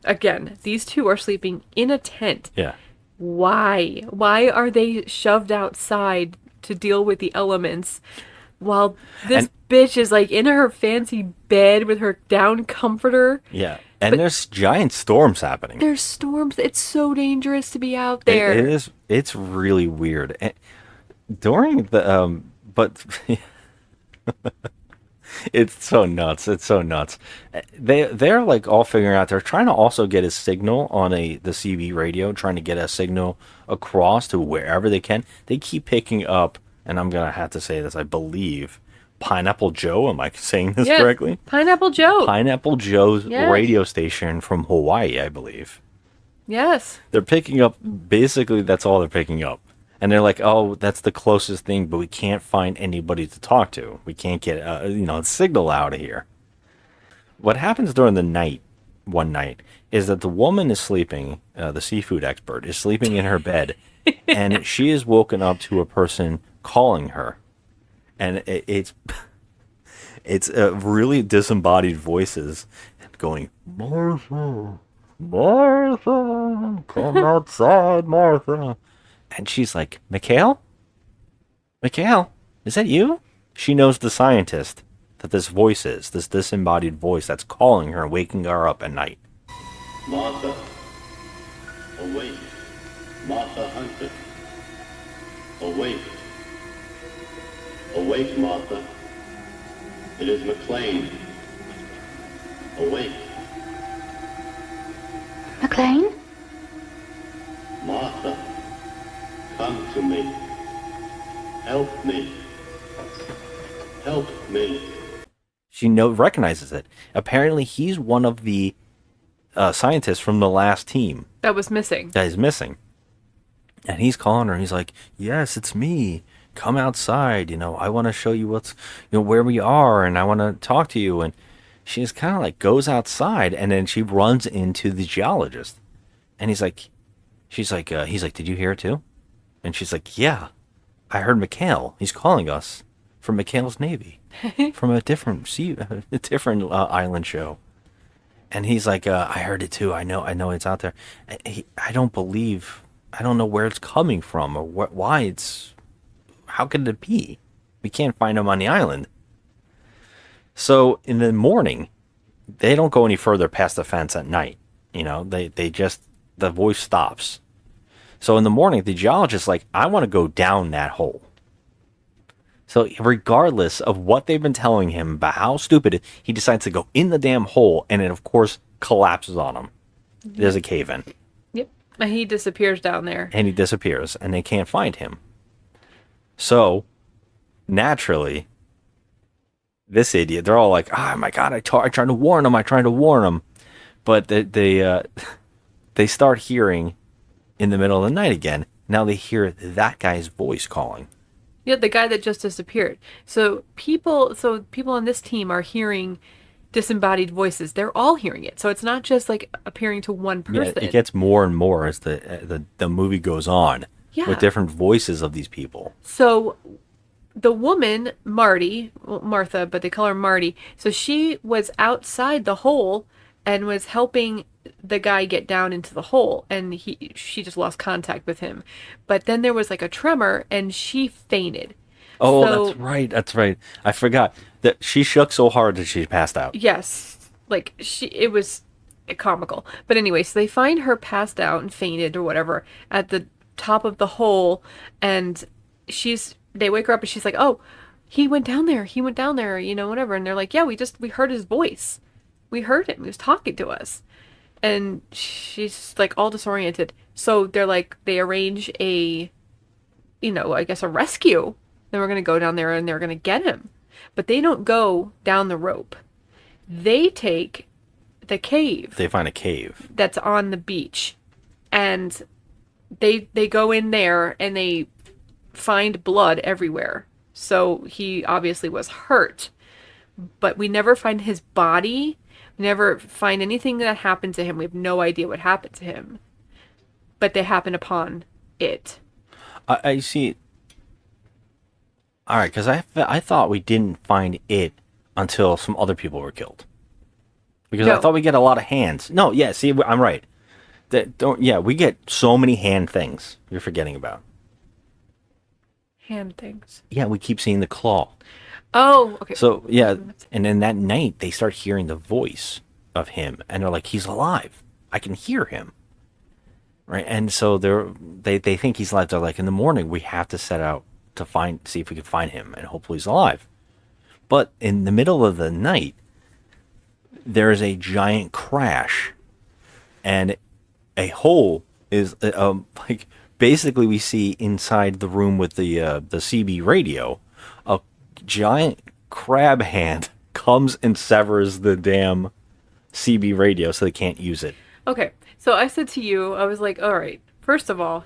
again, these two are sleeping in a tent. Yeah. Why? Why are they shoved outside to deal with the elements while this bitch is like in her fancy bed with her down comforter? Yeah. And there's giant storms happening. There's storms. It's so dangerous to be out there. It is. It's really weird. And during the but it's so nuts. It's so nuts. They're like all figuring out. They're trying to also get a signal on the CB radio, trying to get a signal across to wherever they can. They keep picking up, and I'm gonna have to say this, I believe, Pineapple Joe. Am I saying this correctly? Pineapple Joe. Pineapple Joe's radio station from Hawaii, I believe. Yes. They're picking up, basically that's all they're picking up. And they're like, oh, that's the closest thing, but we can't find anybody to talk to. We can't get a signal out of here. What happens during the night, one night, is that the woman is sleeping, the seafood expert, is sleeping in her bed, and she is woken up to a person calling her. And it's really disembodied voices going, Martha, Martha, come outside, Martha. And she's like, Mikhail? Mikhail, is that you? She knows the scientist that this voice is, this disembodied voice that's calling her, waking her up at night. Martha, awake. Martha Hunter, awake. Awake, Martha. It is McLean. Awake. McLean? Martha, come to me. Help me. Help me. She recognizes it. Apparently, he's one of the scientists from the last team. That was missing. That is missing. And he's calling her, and he's like, yes, it's me. Come outside, I want to show you where we are, and I want to talk to you. And she just kind of like goes outside, and then she runs into the geologist. And he's like, did you hear it too? And she's like, yeah, I heard Mikhail. He's calling us from Mikhail's Navy, from a different island show. And he's like, I heard it too. I know it's out there. I don't know where it's coming from or why how could it be? We can't find him on the island. So in the morning, they don't go any further past the fence at night. The voice stops. So in the morning, the geologist's like, I want to go down that hole. So regardless of what they've been telling him about how stupid it is, he decides to go in the damn hole, and it, of course, collapses on him. There's a cave-in. Yep. And he disappears down there. And he disappears, and they can't find him. So, naturally, this idiot, they're all like, oh my God, I tried to warn him. But they start hearing in the middle of the night again. Now they hear that guy's voice calling. Yeah, the guy that just disappeared. So people on this team are hearing disembodied voices. They're all hearing it. So it's not just like appearing to one person. Yeah, it gets more and more as the movie goes on with different voices of these people. So the woman, Martha, but they call her Marty. So she was outside the hole and was helping the guy get down into the hole, and she just lost contact with him. But then there was like a tremor and she fainted. Oh, So- that's right. I forgot that she shook so hard that she passed out. Yes. Like it was comical. But anyway, so they find her passed out and fainted or whatever at the top of the hole, and they wake her up and she's like, "Oh, he went down there, whatever." And they're like, "Yeah, we heard his voice. We heard him. He was talking to us." And she's like all disoriented. So they're like, they arrange I guess a rescue. Then we're going to go down there and they're going to get him. But they don't go down the rope. They take the cave. They find a cave That's on the beach. And they go in there and they find blood everywhere. So he obviously was hurt. But we never find his body. We never find anything that happened to him. We have no idea what happened to him. But they happen upon it. I see. All right, because I thought we didn't find it until some other people were killed. Because I thought we get a lot of hands. No, yeah, see, I'm right. We get so many hand things you're forgetting about. Hand things. Yeah, we keep seeing the claw. Oh, okay. So, yeah, and then that night, they start hearing the voice of him, and they're like, he's alive. I can hear him. Right? And so they think he's alive. They're like, in the morning, we have to set out to see if we can find him, and hopefully he's alive. But in the middle of the night, there is a giant crash, and a hole is, basically we see inside the room with the CB radio, a giant crab hand comes and severs the damn CB radio so they can't use it. Okay, so I said to you, I was like, all right, first of all,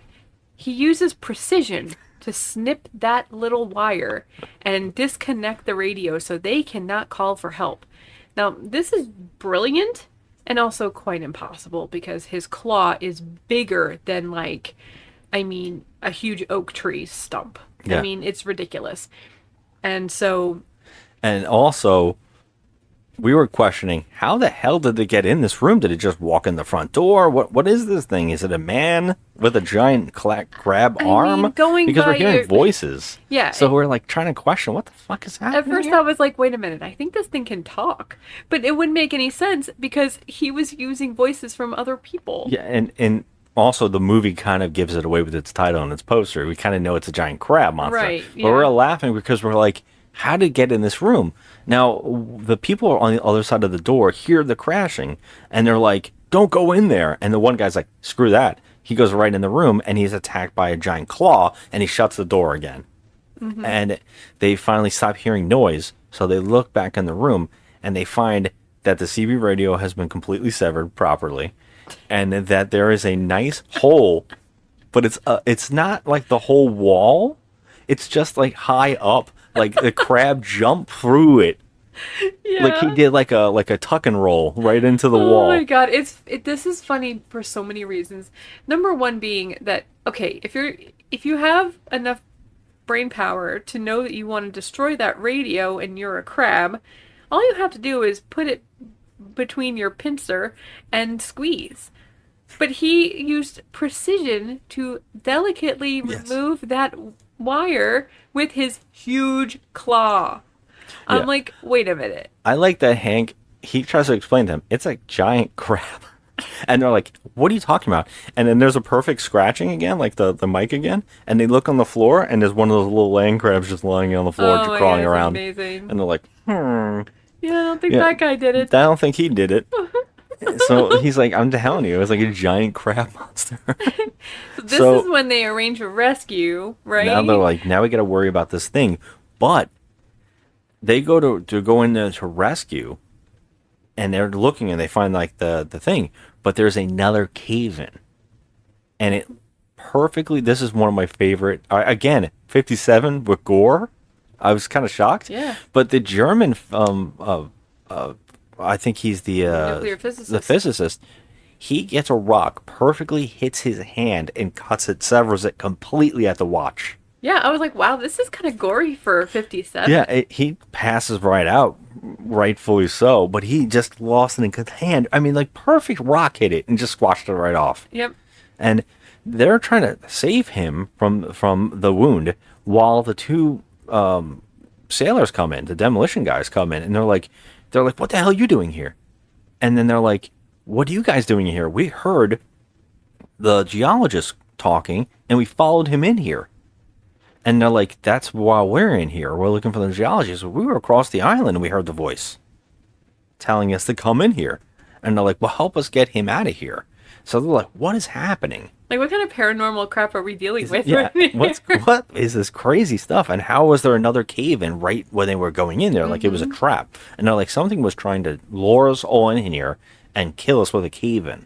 he uses precision to snip that little wire and disconnect the radio so they cannot call for help. Now, this is brilliant and also quite impossible because his claw is bigger than, a huge oak tree stump. Yeah. I mean, it's ridiculous. And so... And also, we were questioning, how the hell did they get in this room? Did it just walk in the front door? What is this thing? Is it a man with a giant crab arm? Because we're hearing voices. Yeah. So we're trying to question, what the fuck is happening? At first I was like, wait a minute, I think this thing can talk. But it wouldn't make any sense because he was using voices from other people. Yeah, and also the movie kind of gives it away with its title and its poster. We kind of know it's a giant crab monster. Right, But we're all laughing because we're like, how did it get in this room? Now, the people on the other side of the door hear the crashing, and they're like, don't go in there. And the one guy's like, screw that. He goes right in the room, and he's attacked by a giant claw, and he shuts the door again. Mm-hmm. And they finally stop hearing noise, so they look back in the room, and they find that the CB radio has been completely severed properly, and that there is a nice hole, but it's not like the whole wall. It's just high up. The crab jumped through it. Yeah. Like he did like a tuck and roll right into the wall. Oh my god, this is funny for so many reasons. Number one being that, okay, if you have enough brain power to know that you want to destroy that radio and you're a crab, all you have to do is put it between your pincer and squeeze. But he used precision to delicately remove that wire with his huge claw. I'm like, wait a minute. I like that Hank, he tries to explain to them, it's a giant crab. And they're like, what are you talking about? And then there's a perfect scratching again, like the mic again. And they look on the floor, and there's one of those little land crabs just lying on the floor, just crawling around. Amazing. And they're like, Yeah, I don't think that guy did it. I don't think he did it. So he's like, I'm telling you, it was like a giant crab monster. This is when they arrange a rescue, right? Now they're like, now we got to worry about this thing. But they go to go in there to rescue, and they're looking, and they find the thing. But there's another cave in, and it perfectly. This is one of my favorite. Again, 57 with gore. I was kind of shocked. Yeah. But the German I think he's the Nuclear physicist. The physicist. He gets a rock, perfectly hits his hand, and cuts it, severs it completely at the watch. Yeah, I was like, wow, this is kind of gory for 57. Yeah, he passes right out, rightfully so, but he just lost an hand. I mean, like, perfect rock hit it and just squashed it right off. Yep. And they're trying to save him from the wound while the two sailors come in, the demolition guys come in, and they're like, what the hell are you doing here? And then they're like, what are you guys doing here? We heard the geologist talking, and we followed him in here. And they're like, that's why we're in here. We're looking for the geologist. We were across the island, and we heard the voice telling us to come in here. And they're like, well, help us get him out of here. So they're like, what is happening? Like, what kind of paranormal crap are we dealing with? Yeah, what is this crazy stuff? And how was there another cave in right when they were going in there? Like, it was a trap. And they're like, something was trying to lure us all in here and kill us with a cave in.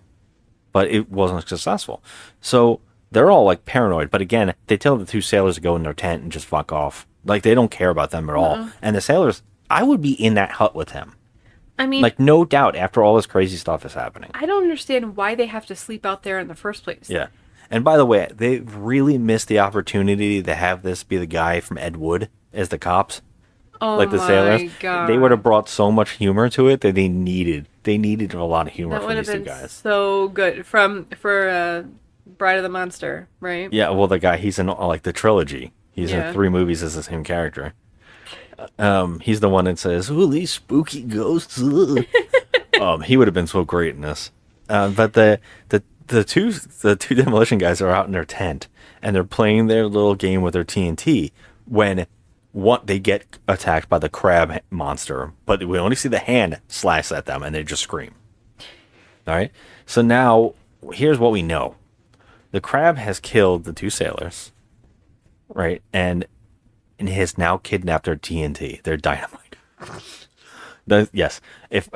But it wasn't successful. So they're all, like, paranoid. But again, they tell the two sailors to go in their tent and just fuck off. Like, they don't care about them at all. And the sailors, I would be in that hut with them. I mean, like, no doubt, after all this crazy stuff is happening. I don't understand why they have to sleep out there in the first place. Yeah. And by the way, they really missed the opportunity to have this be the guy from Ed Wood as the cops. Oh, like the sailors. God. They would have brought so much humor to it that they needed a lot of humor That from would have these two been guys. so good for Bride of the Monster, right? Yeah, well, the guy, he's in like the trilogy. He's Yeah. in 3 movies as the same character. He's the one that says, "Ooh, these spooky ghosts." He would have been so great in this. But the two demolition guys are out in their tent and they're playing their little game with their TNT when they get attacked by the crab monster, but we only see the hand slice at them and they just scream. All right. So now here's what we know: the crab has killed the 2 sailors, right? And has now kidnapped their TNT, their dynamite. Yes. If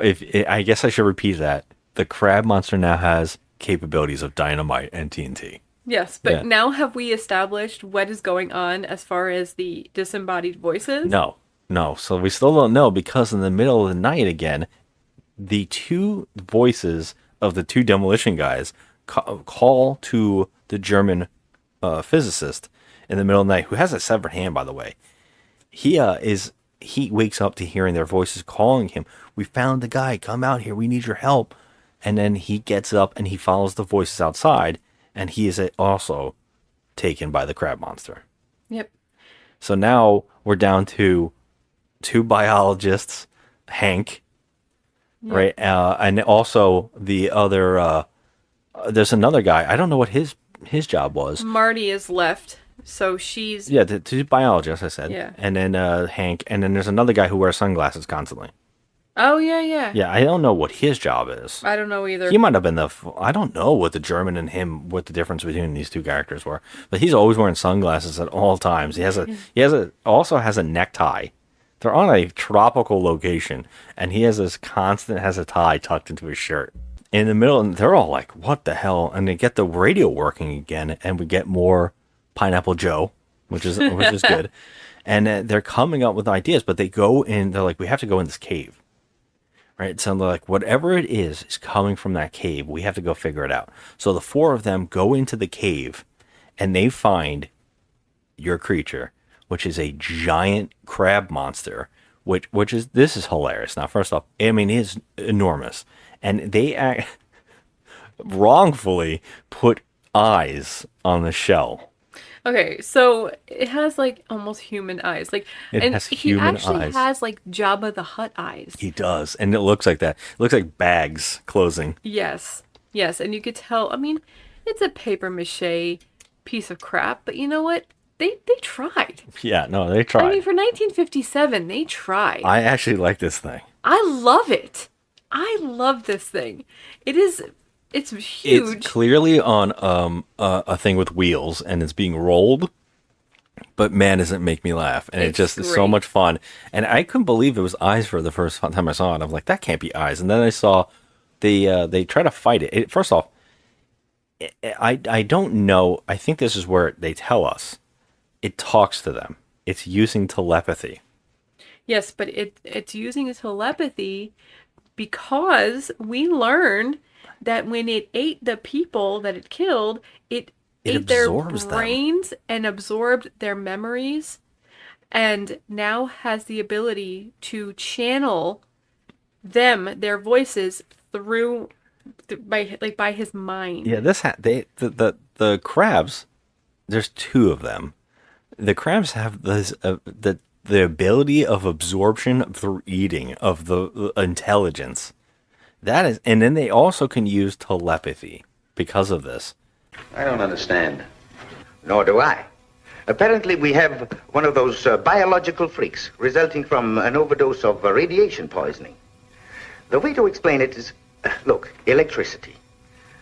I guess I should repeat that. The crab monster now has capabilities of dynamite and TNT. Yes, but now have we established what is going on as far as the disembodied voices? No. So we still don't know, because in the middle of the night again, the 2 voices of the 2 demolition guys call to the German physicist in the middle of the night, who has a severed hand, by the way. He wakes up to hearing their voices calling him. "We found the guy. Come out here. We need your help." And then he gets up and he follows the voices outside, and he is also taken by the crab monster. Yep. So now we're down to 2 biologists, Hank, right? And also the other, there's another guy. I don't know what his job was. Marty is left, so she's... Yeah, the 2 biologists, I said. Yeah. And then Hank, and then there's another guy who wears sunglasses constantly. Oh, yeah. Yeah, I don't know what his job is. I don't know either. He might have been I don't know what the German and him, what the difference between these 2 characters were. But he's always wearing sunglasses at all times. He also has a necktie. They're on a tropical location, and he has a tie tucked into his shirt. In the middle, and they're all like, what the hell? And they get the radio working again, and we get more Pineapple Joe, which is good. And they're coming up with ideas, but they go in, they're like, we have to go in this cave. Right? So they're like, whatever it is coming from that cave, we have to go figure it out. So the 4 of them go into the cave, and they find your creature, which is a giant crab monster, this is hilarious. Now, first off, I mean, it is enormous. And they wrongfully put eyes on the shell. Okay, so it has like almost human eyes, like, It and has he human actually eyes. has like Jabba the Hutt eyes. He does, and it looks like that. It looks like bags closing. Yes, and you could tell. I mean, it's a paper mache piece of crap, but you know what? They tried. Yeah, no, they tried. I mean, for 1957, they tried. I actually like this thing. I love it. I love this thing. It's huge. It's clearly on a thing with wheels, and it's being rolled. But man, does it make me laugh. And it's just so great. much fun. And I couldn't believe it was eyes for the first time I saw it. I was like, that can't be eyes. And then I saw they try to fight it. First off, I don't know. I think this is where they tell us. It talks to them. It's using telepathy. Yes, but it's using telepathy because we learned that when it ate the people that it killed, it ate their brains and absorbed their memories, and now has the ability to channel their voices through by his mind. Yeah, the crabs. There's two of them. The crabs have this the ability of absorption through eating of the intelligence. That is, and then they also can use telepathy because of this. I don't understand. Nor do I. Apparently, we have one of those biological freaks resulting from an overdose of radiation poisoning. The way to explain it is, look, electricity.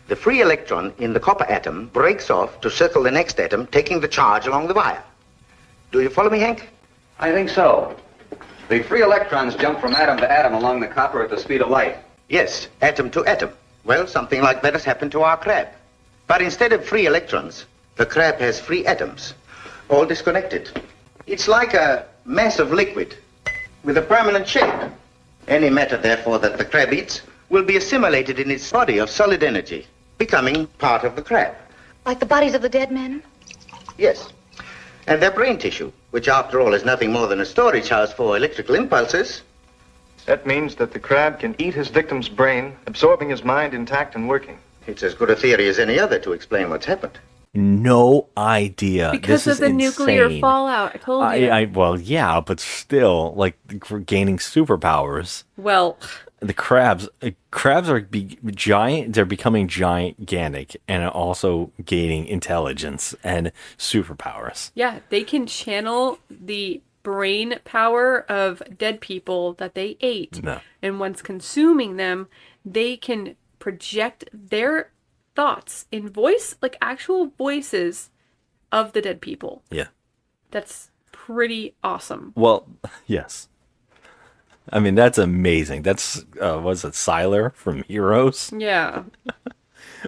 The free electron in the copper atom breaks off to circle the next atom, taking the charge along the wire. Do you follow me, Hank? I think so. The free electrons jump from atom to atom along the copper at the speed of light. Yes, atom to atom. Well, something like that has happened to our crab. But instead of free electrons, the crab has free atoms, all disconnected. It's like a mass of liquid with a permanent shape. Any matter, therefore, that the crab eats will be assimilated in its body of solid energy, becoming part of the crab. Like the bodies of the dead men? Yes. And their brain tissue, which after all is nothing more than a storage house for electrical impulses. That means that the crab can eat his victim's brain, absorbing his mind intact and working. It's as good a theory as any other to explain what's happened. No idea. Because of the nuclear fallout. I told you. Well, yeah, but still, like gaining superpowers. Well, the crabs are giant. They're becoming gigantic, and also gaining intelligence and superpowers. Yeah, they can channel the brain power of dead people that they ate. No. And once consuming them, they can project their thoughts in voice, like actual voices of the dead people. Yeah. That's pretty awesome. Well, yes. I mean, that's amazing. That's, was it Siler from Heroes? Yeah.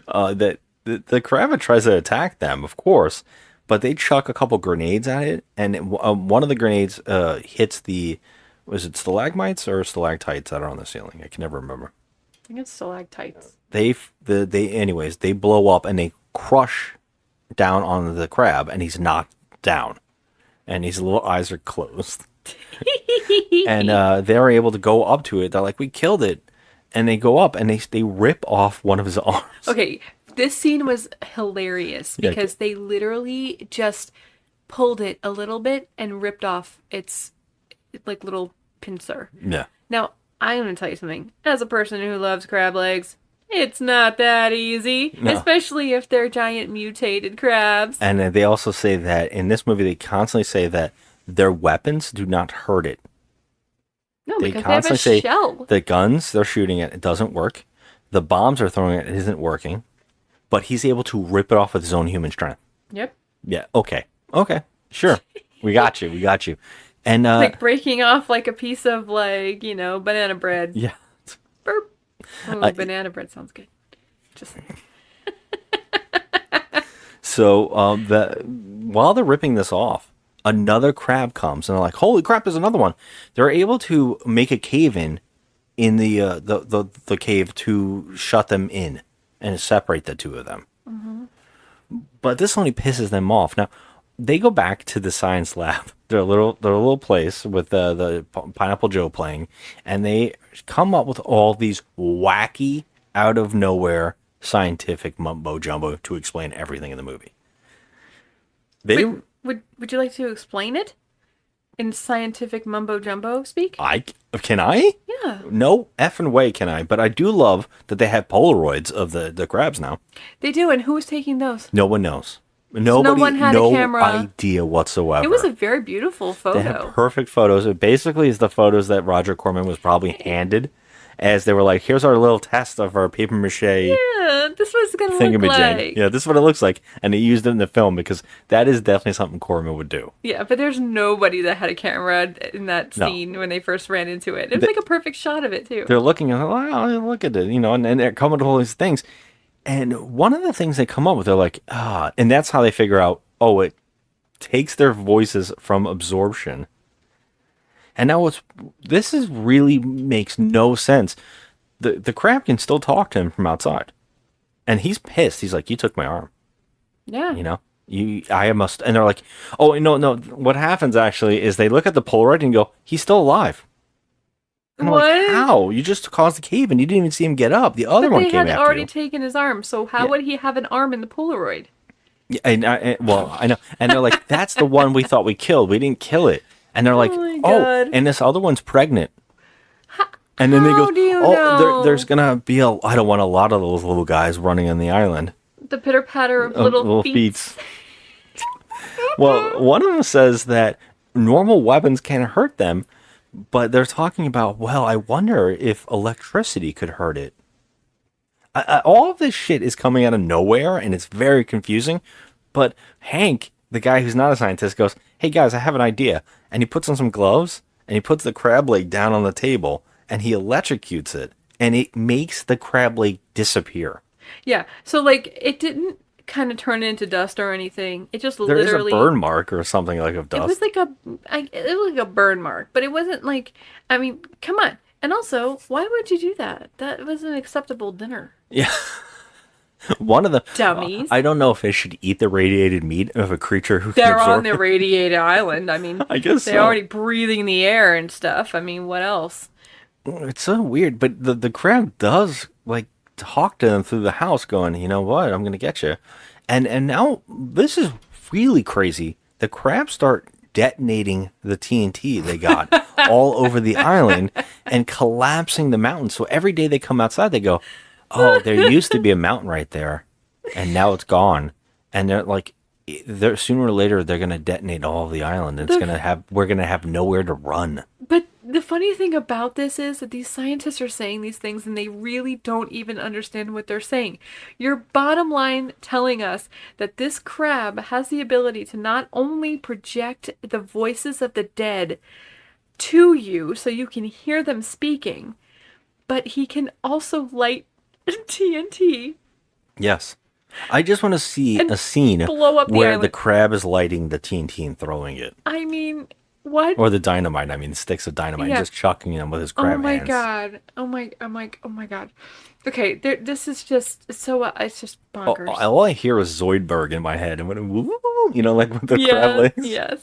That the crab tries to attack them, of course, but they chuck a couple grenades at it, and one of the grenades hits was it stalagmites or stalactites that are on the ceiling? I can never remember. I think it's stalactites. Anyways, they blow up and they crush down on the crab, and he's knocked down, and his little eyes are closed. And they're able to go up to it. They're like, we killed it. And they go up and they rip off one of his arms. Okay, this scene was hilarious because they literally just pulled it a little bit and ripped off its like little pincer. Yeah. Now, I'm going to tell you something. As a person who loves crab legs, it's not that easy, especially if they're giant mutated crabs. And they also say that in this movie, they constantly say that their weapons do not hurt it. No, because they have a shell. The guns they're shooting at, it doesn't work. The bombs they're throwing at, it isn't working. But he's able to rip it off with his own human strength. Yep. Yeah, okay. Sure. We got you. And like breaking off like a piece of banana bread. Yeah. Burp. Oh, banana bread sounds good. Just So while they're ripping this off, another crab comes, and they're like, "Holy crap! There's another one!" They're able to make a cave in the cave to shut them in and separate the two of them. Mm-hmm. But this only pisses them off. Now they go back to the science lab, their little place with the Pineapple Joe playing, and they come up with all these wacky, out of nowhere scientific mumbo jumbo to explain everything in the movie. Would you like to explain it in scientific mumbo jumbo speak? Can I? Yeah. No effing way can I. But I do love that they have Polaroids of the crabs now. They do, and who was taking those? No one knows. No one had a camera. No idea whatsoever. It was a very beautiful photo. They have perfect photos. It basically is the photos that Roger Corman was probably handed as they were like, here's our little test of our paper mache. Yeah, this was going to look like. Yeah, this is what it looks like. And he used it in the film because that is definitely something Corman would do. Yeah, but there's nobody that had a camera in that scene when they first ran into it. It was like a perfect shot of it, too. They're looking and wow, look at it, and they're coming to all these things. And one of the things they come up with, they're like, and that's how they figure out, it takes their voices from absorption. And now this really makes no sense. the crab can still talk to him from outside, and he's pissed. He's like, "You took my arm." Yeah. You know, I must. And they're like, "Oh no." What happens actually is they look at the Polaroid and go, "He's still alive." And I'm like, how? You just caused the cave and you didn't even see him get up. The other one came after you. They had already taken his arm, so how would he have an arm in the Polaroid? Yeah, well, I know. And they're like, that's the one we thought we killed. We didn't kill it. And they're like, oh, and this other one's pregnant. And then they go, there's going to be I don't want a lot of those little guys running on the island. The pitter-patter of little feet. Well, one of them says that normal weapons can hurt them, but they're talking about, well, I wonder if electricity could hurt it. All of this shit is coming out of nowhere, and it's very confusing. But Hank, the guy who's not a scientist, goes, hey, guys, I have an idea. And he puts on some gloves, and he puts the crab leg down on the table, and he electrocutes it, and it makes the crab leg disappear. Yeah, so, like, it didn't kind of turn into dust or anything. It just literally... There is a burn mark or something like of dust. It was like a burn mark, but it wasn't like... I mean, come on. And also, why would you do that? That was an acceptable dinner. Yeah. One of the... Dummies. I don't know if they should eat the radiated meat of a creature who They're on the radiated island. I mean, I guess they're already breathing the air and stuff. I mean, what else? It's so weird, but the crab does, like, talk to them through the house going, you know what, I'm going to get you. And now, this is really crazy. The crabs start detonating the TNT they got all over the island and collapsing the mountain. So every day they come outside, they go, oh, there used to be a mountain right there, and now it's gone. And they're like, sooner or later, they're going to detonate all of the island. We're going to have nowhere to run. But the funny thing about this is that these scientists are saying these things and they really don't even understand what they're saying. You're bottom line telling us that this crab has the ability to not only project the voices of the dead to you so you can hear them speaking, but he can also light TNT. Yes. I just want to see a scene where the crab is lighting the TNT and throwing it. I mean... What? Or the dynamite. I mean, sticks of dynamite, and just chucking them with his crab hands. God! Oh my God! Okay, this is just so. It's just bonkers. All I hear is Zoidberg in my head, and you know, like with the crab legs. Yes.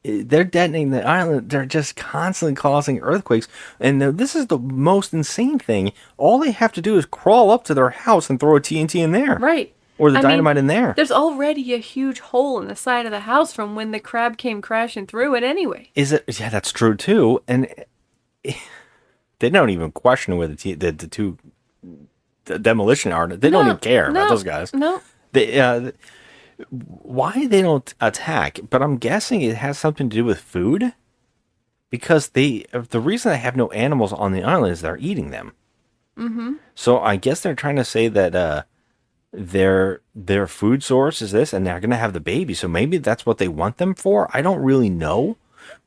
They're detonating the island. They're just constantly causing earthquakes, and this is the most insane thing. All they have to do is crawl up to their house and throw a TNT in there. Right. Or the dynamite in there. There's already a huge hole in the side of the house from when the crab came crashing through it anyway. Is it? Yeah, that's true too. And they don't even question where the two demolition are. They don't even care about those guys. No. Why they don't attack? But I'm guessing it has something to do with food. Because the reason they have no animals on the island is they're eating them. Mm-hmm. So I guess they're trying to say that their food source is this, and they're going to have the baby. So maybe that's what they want them for. I don't really know,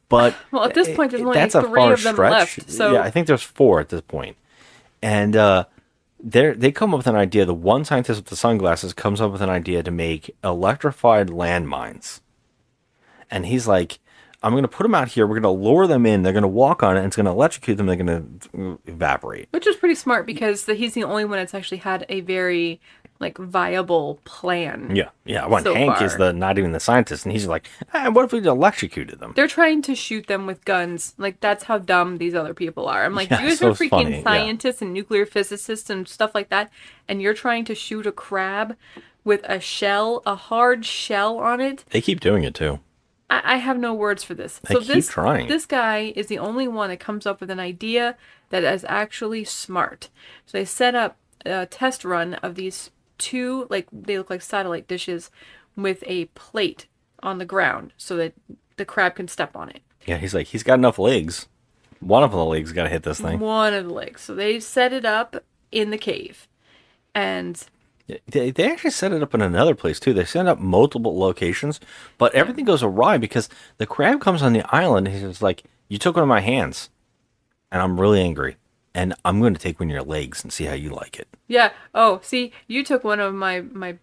but well, at this point, there's only that's 3 of them left. So yeah, I think there's 4 at this point, and they come up with an idea. The one scientist with the sunglasses comes up with an idea to make electrified landmines, and he's like, I'm going to put them out here. We're going to lure them in. They're going to walk on it, and it's going to electrocute them. They're going to evaporate. Which is pretty smart because he's the only one that's actually had a very viable plan. Yeah. When Hank is not even the scientist, and he's like, what if we electrocuted them? They're trying to shoot them with guns. That's how dumb these other people are. I'm like, you guys are freaking scientists and nuclear physicists and stuff like that, and you're trying to shoot a crab with a hard shell on it. They keep doing it too. I have no words for this. They keep trying. This guy is the only one that comes up with an idea that is actually smart. So they set up a test run of these 2, they look like satellite dishes with a plate on the ground so that the crab can step on it. Yeah, he's got enough legs. One of the legs got to hit this thing. One of the legs. So they set it up in the cave. And... They actually set it up in another place, too. They set up multiple locations, but everything goes awry because the crab comes on the island and he's like, you took one of my hands, and I'm really angry, and I'm going to take one of your legs and see how you like it. Yeah. Oh, see, you took one of my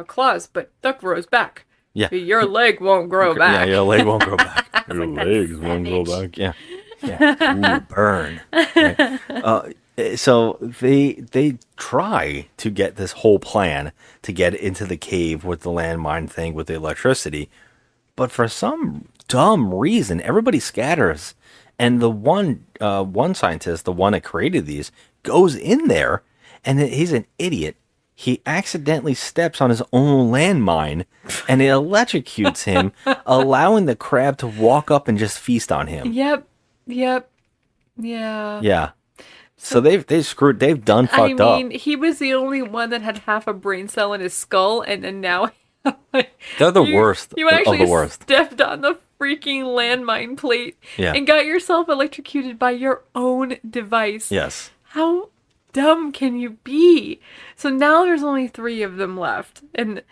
claws, but that grows back. Yeah. Your leg won't grow back. Yeah, your leg won't grow back. Your legs won't grow back, yeah. Yeah. Ooh, burn. Right? So they try to get this whole plan to get into the cave with the landmine thing with the electricity, but for some dumb reason, everybody scatters, and the one scientist, the one that created these, goes in there, and he's an idiot. He accidentally steps on his own landmine, and it electrocutes him, allowing the crab to walk up and just feast on him. Yep. Yeah. Yeah. So they've done fucked up. I mean, he was the only one that had half a brain cell in his skull, and now They're the worst You of actually the worst. stepped on the freaking landmine plate and got yourself electrocuted by your own device. Yes. How dumb can you be? So now there's only 3 of them left, and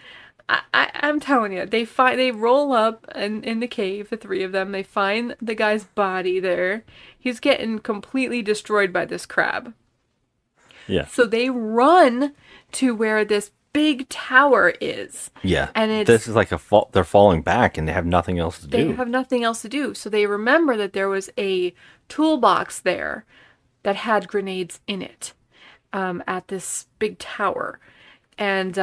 I'm telling you, they roll up in the cave, the 3 of them. They find the guy's body there. He's getting completely destroyed by this crab. Yeah. So they run to where this big tower is. Yeah. And this is like they're falling back and they have nothing else to do. They have nothing else to do. So they remember that there was a toolbox there that had grenades in it at this big tower. And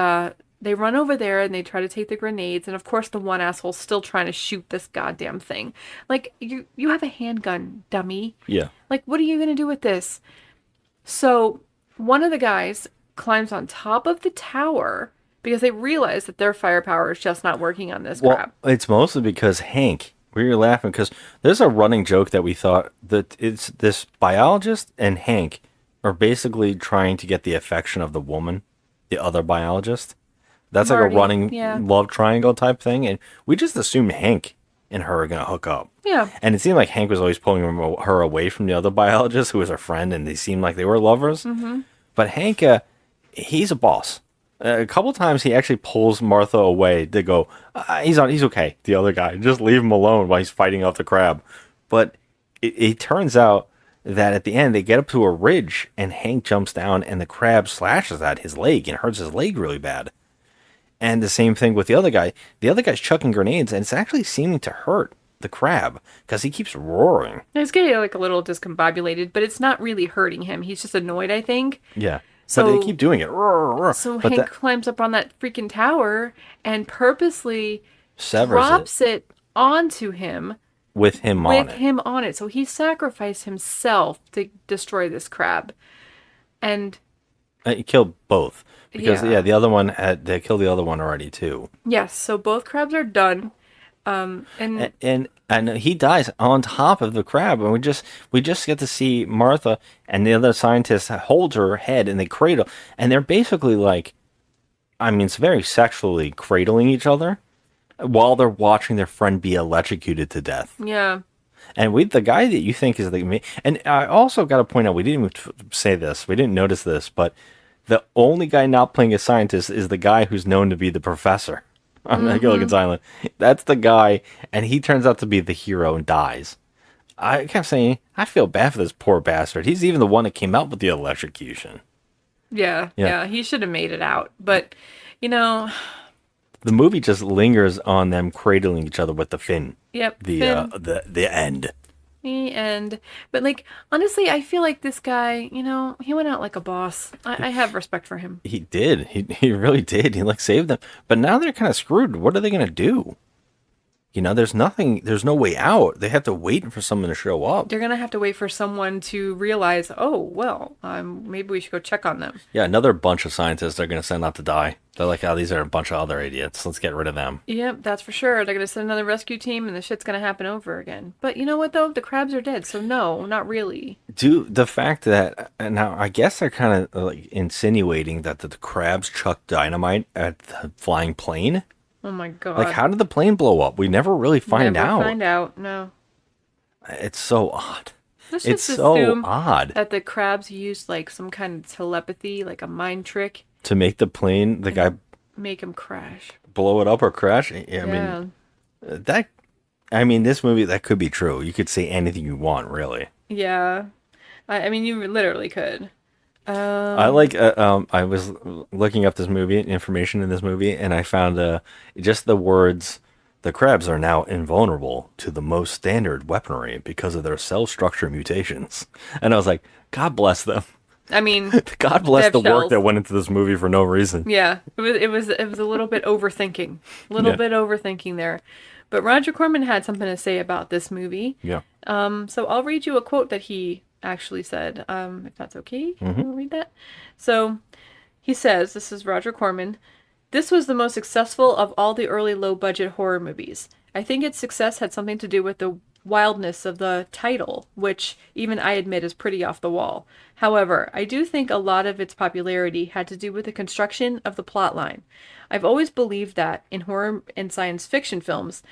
they run over there and they try to take the grenades. And of course, the one asshole's still trying to shoot this goddamn thing. Like, you have a handgun, dummy. Yeah. Like, what are you going to do with this? So one of the guys climbs on top of the tower because they realize that their firepower is just not working on this crap. It's mostly because Hank, we were laughing because there's a running joke that we thought that it's this biologist and Hank are basically trying to get the affection of the woman, the other biologist. That's Marty, like a running love triangle type thing. And we just assumed Hank and her are going to hook up. Yeah. And it seemed like Hank was always pulling her away from the other biologist who was her friend, and they seemed like they were lovers. Mm-hmm. But Hank, he's a boss. A couple times he actually pulls Martha away to go, he's okay, the other guy. Just leave him alone while he's fighting off the crab. But it turns out that at the end they get up to a ridge and Hank jumps down and the crab slashes at his leg and hurts his leg really bad. And the same thing with the other guy. The other guy's chucking grenades and it's actually seeming to hurt the crab because he keeps roaring. He's getting like a little discombobulated, but it's not really hurting him. He's just annoyed, I think. Yeah. So, but they keep doing it. So but Hank climbs up on that freaking tower and purposely severs drops it onto him. With him on it. So he sacrificed himself to destroy this crab. And he killed both. Because, the other one they killed the other one already, too. Yes, so both crabs are done. And he dies on top of the crab, and we just get to see Martha and the other scientist hold her head and they cradle, and they're basically like, I mean, it's very sexually cradling each other while they're watching their friend be electrocuted to death. Yeah. And the guy that you think is and I also got to point out, we didn't even say this, we didn't notice this, but the only guy not playing a scientist is the guy who's known to be the professor on Gilligan's Island. That's the guy, and he turns out to be the hero and dies. I kept saying, I feel bad for this poor bastard. He's even the one that came out with the electrocution. Yeah, he should have made it out. But, the movie just lingers on them cradling each other with the fin. Yep. The end. The end. But, honestly, I feel like this guy, he went out like a boss. I have respect for him. He did. He really did. He, saved them. But now they're kind of screwed. What are they going to do? There's no way out. They have to wait for someone to show up. They're going to have to wait for someone to realize, maybe we should go check on them. Yeah, another bunch of scientists they're going to send out to die. They're like, these are a bunch of other idiots. Let's get rid of them. Yep, that's for sure. They're going to send another rescue team and the shit's going to happen over again. But you know what, though? The crabs are dead, so no, not really. The fact that, now I guess they're kind of insinuating that the crabs chucked dynamite at the flying plane. Oh my god. How did the plane blow up? We never really find out. No. It's so odd. It's so odd that the crabs used some kind of telepathy, like a mind trick. To make the plane, guy make him crash. Blow it up or crash? I mean, this movie, that could be true. You could say anything you want, really. Yeah. I mean, you literally could. I was looking up this movie, information in this movie, and I found just the words The crabs are now invulnerable to the most standard weaponry because of their cell structure mutations. And I was like, God bless them. I mean, God bless they the have work shells. that went into this movie for no reason. Yeah, it was a little bit overthinking, Yeah. bit overthinking there. But Roger Corman had something to say about this movie. Yeah. So I'll read you a quote that he actually said, if that's okay. Mhm. I'll read that. So he says, this is Roger Corman, "This was the most successful of all the early low-budget horror movies. I think its success had something to do with the wildness of the title, which even I admit is pretty off the wall. However, I do think a lot of its popularity had to do with the construction of the plotline. I've always believed that, in horror and science fiction films,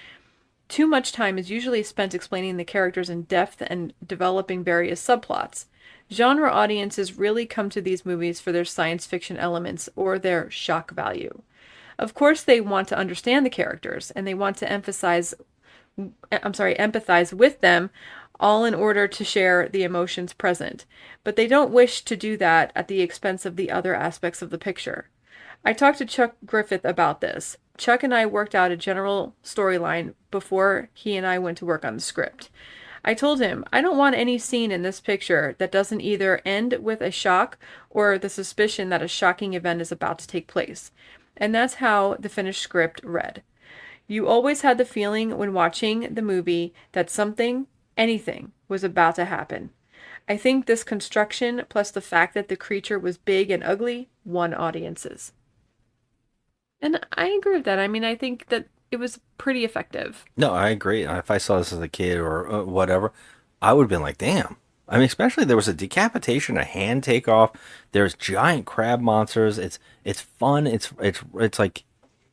too much time is usually spent explaining the characters in depth and developing various subplots. Genre audiences really come to these movies for their science fiction elements or their shock value. Of course, they want to understand the characters, and they want to empathize with them, all in order to share the emotions present. But they don't wish to do that at the expense of the other aspects of the picture. I talked to Chuck Griffith about this. Chuck and I worked out a general storyline before he and I went to work on the script. I told him, I don't want any scene in this picture that doesn't either end with a shock or the suspicion that a shocking event is about to take place. And that's how the finished script read. You always had the feeling when watching the movie that something, anything, was about to happen. I think this construction, plus the fact that the creature was big and ugly, won audiences." And I agree with that. I mean, I think that it was pretty effective. No, I agree. If I saw this as a kid or whatever, I would have been like, damn. I mean, especially there was a decapitation, a hand take off. There's giant crab monsters. It's fun. It's like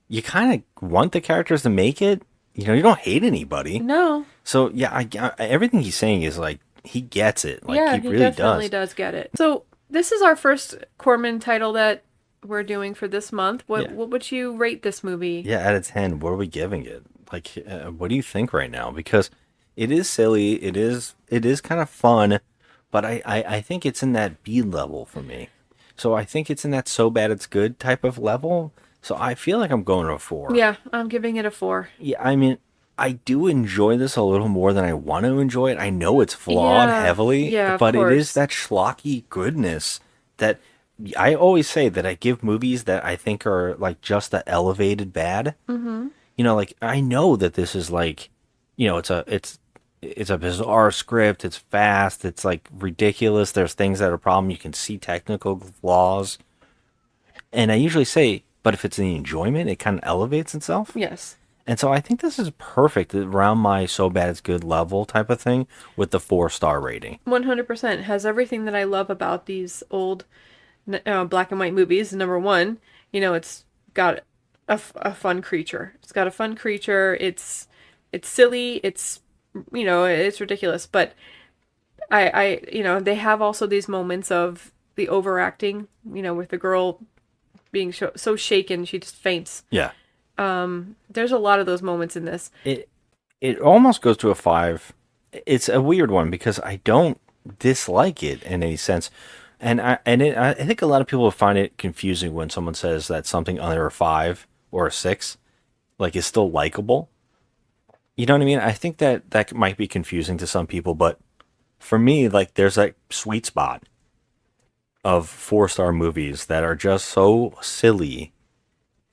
you kind of want the characters to make it. You know, you don't hate anybody. No. So yeah, everything he's saying is like he gets it. Like Yeah, he he really definitely does get it. So this is our first Corman title that we're doing for this month. What would you rate this movie? Yeah, out of 10, what are we giving it? Like, what do you think right now? Because it is silly. It is kind of fun, but I think it's in that B level for me. So I think it's in that so bad it's good type of level. So I feel like I'm going to a 4. Yeah, I'm giving it a 4. Yeah, I mean, I do enjoy this a little more than I want to enjoy it. I know it's flawed heavily, but it is that schlocky goodness that I always say that I give movies that I think are like just the elevated bad. Mm-hmm. You know, like I know that this is like, you know, it's a bizarre script. It's fast. It's like ridiculous. There's things that are a problem. You can see technical flaws, and I usually say, but if it's the enjoyment, it kind of elevates itself. Yes. And so I think this is perfect around my so bad it's good level type of thing with the 4-star rating. 100% has everything that I love about these old black and white movies. Number one, you know, it's got a fun creature. It's got a fun creature. It's silly. It's, you know, it's ridiculous. But I you know, they have also these moments of the overacting, you know, with the girl being so shaken she just faints. Yeah. There's a lot of those moments in this. It almost goes to a 5. It's a weird one because I don't dislike it in any sense. And I think a lot of people find it confusing when someone says that something under a 5 or a 6 like is still likable. You know what I mean? I think that might be confusing to some people, but for me, like there's that sweet spot of 4-star movies that are just so silly.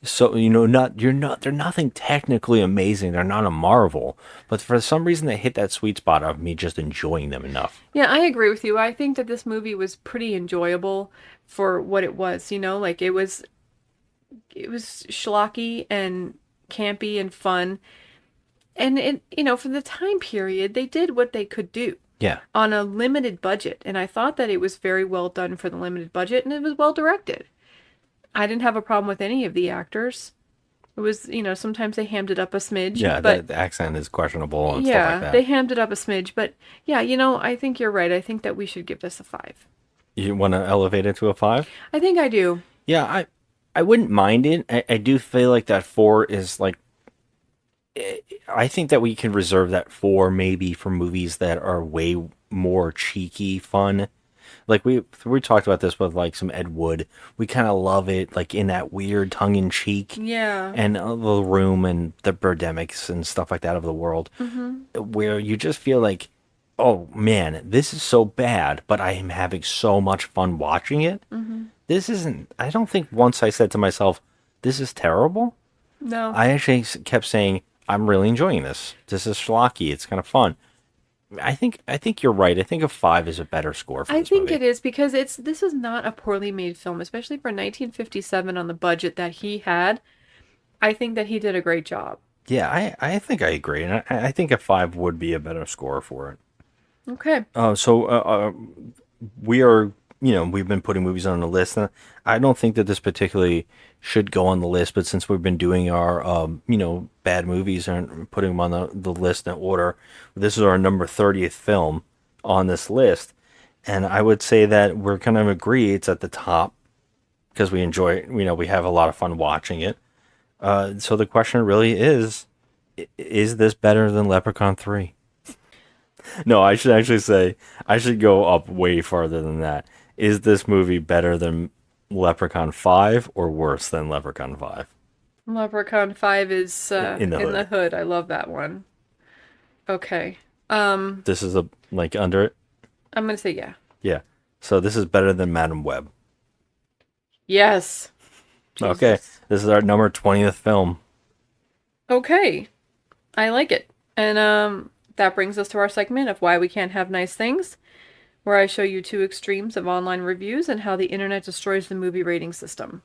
So, you know, they're nothing technically amazing. They're not a marvel, but for some reason they hit that sweet spot of me just enjoying them enough. Yeah, I agree with you. I think that this movie was pretty enjoyable for what it was, you know, like it was schlocky and campy and fun. And it, you know, for the time period, they did what they could do. Yeah. On a limited budget, and I thought that it was very well done for the limited budget, and it was well directed. I didn't have a problem with any of the actors. It was, you know, sometimes they hammed it up a smidge. Yeah, but the accent is questionable and stuff like that. Yeah, they hammed it up a smidge. But yeah, you know, I think you're right. I think that we should give this a 5. You want to elevate it to a 5? I think I do. Yeah, I wouldn't mind it. I do feel like that 4 is like... I think that we can reserve that 4 maybe for movies that are way more cheeky fun. Like we talked about this with like some Ed Wood. We kind of love it, like in that weird tongue in cheek, Yeah. and the Room and the Birdemics and stuff like that of the world, where you just feel like, oh man, this is so bad, but I am having so much fun watching it. This isn't. I don't think once I said to myself, "This is terrible." No. I actually kept saying, "I'm really enjoying this. This is schlocky. It's kind of fun." I think you're right. I think a 5 is a better score for I this think movie. it is because this is not a poorly made film, especially for 1957 on the budget that he had. I think that he did a great job. Yeah, I think I agree, and I think a 5 would be a better score for it. Okay. So we are, we've been putting movies on the list, and I don't think that this particularly should go on the list, but since we've been doing our, bad movies and putting them on the list in order, this is our number 30th film on this list, and I would say that we're kind of agree it's at the top because we enjoy it, we have a lot of fun watching it. So the question really is this better than Leprechaun 3? No, I should actually say, I should go up way farther than that. Is this movie better than Leprechaun 5 or worse than Leprechaun 5? Leprechaun 5 is In the hood. I love that one. Okay. This is under it? I'm going to say yeah. Yeah. So this is better than Madam Web. Yes. Okay. This is our number 20th film. Okay. I like it. And that brings us to our segment of Why We Can't Have Nice Things, where I show you two extremes of online reviews and how the internet destroys the movie rating system.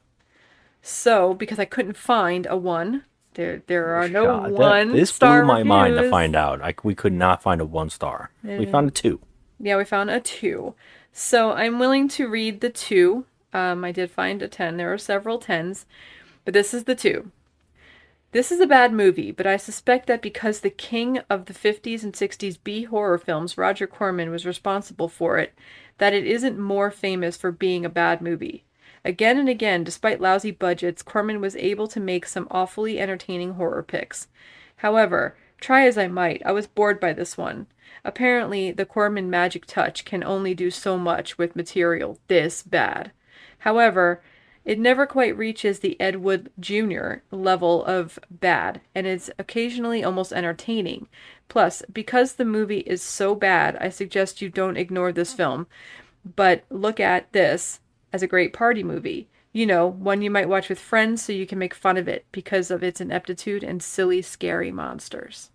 So, because I couldn't find a 1, there are no This one-star blew my mind to reviews. find out. We could not find a 1 star. We found a 2. Yeah, we found a 2. So I'm willing to read the 2. I did find a 10. There are several 10s, but this is the 2. This is a bad movie, but I suspect that because the king of the 50s and 60s B-horror films, Roger Corman, was responsible for it, that it isn't more famous for being a bad movie. Again and again, despite lousy budgets, Corman was able to make some awfully entertaining horror picks. However, try as I might, I was bored by this one. Apparently, the Corman magic touch can only do so much with material this bad. However, it never quite reaches the Ed Wood Jr. level of bad, and it's occasionally almost entertaining. Plus, because the movie is so bad, I suggest you don't ignore this film, but look at this as a great party movie. One you might watch with friends so you can make fun of it because of its ineptitude and silly, scary monsters.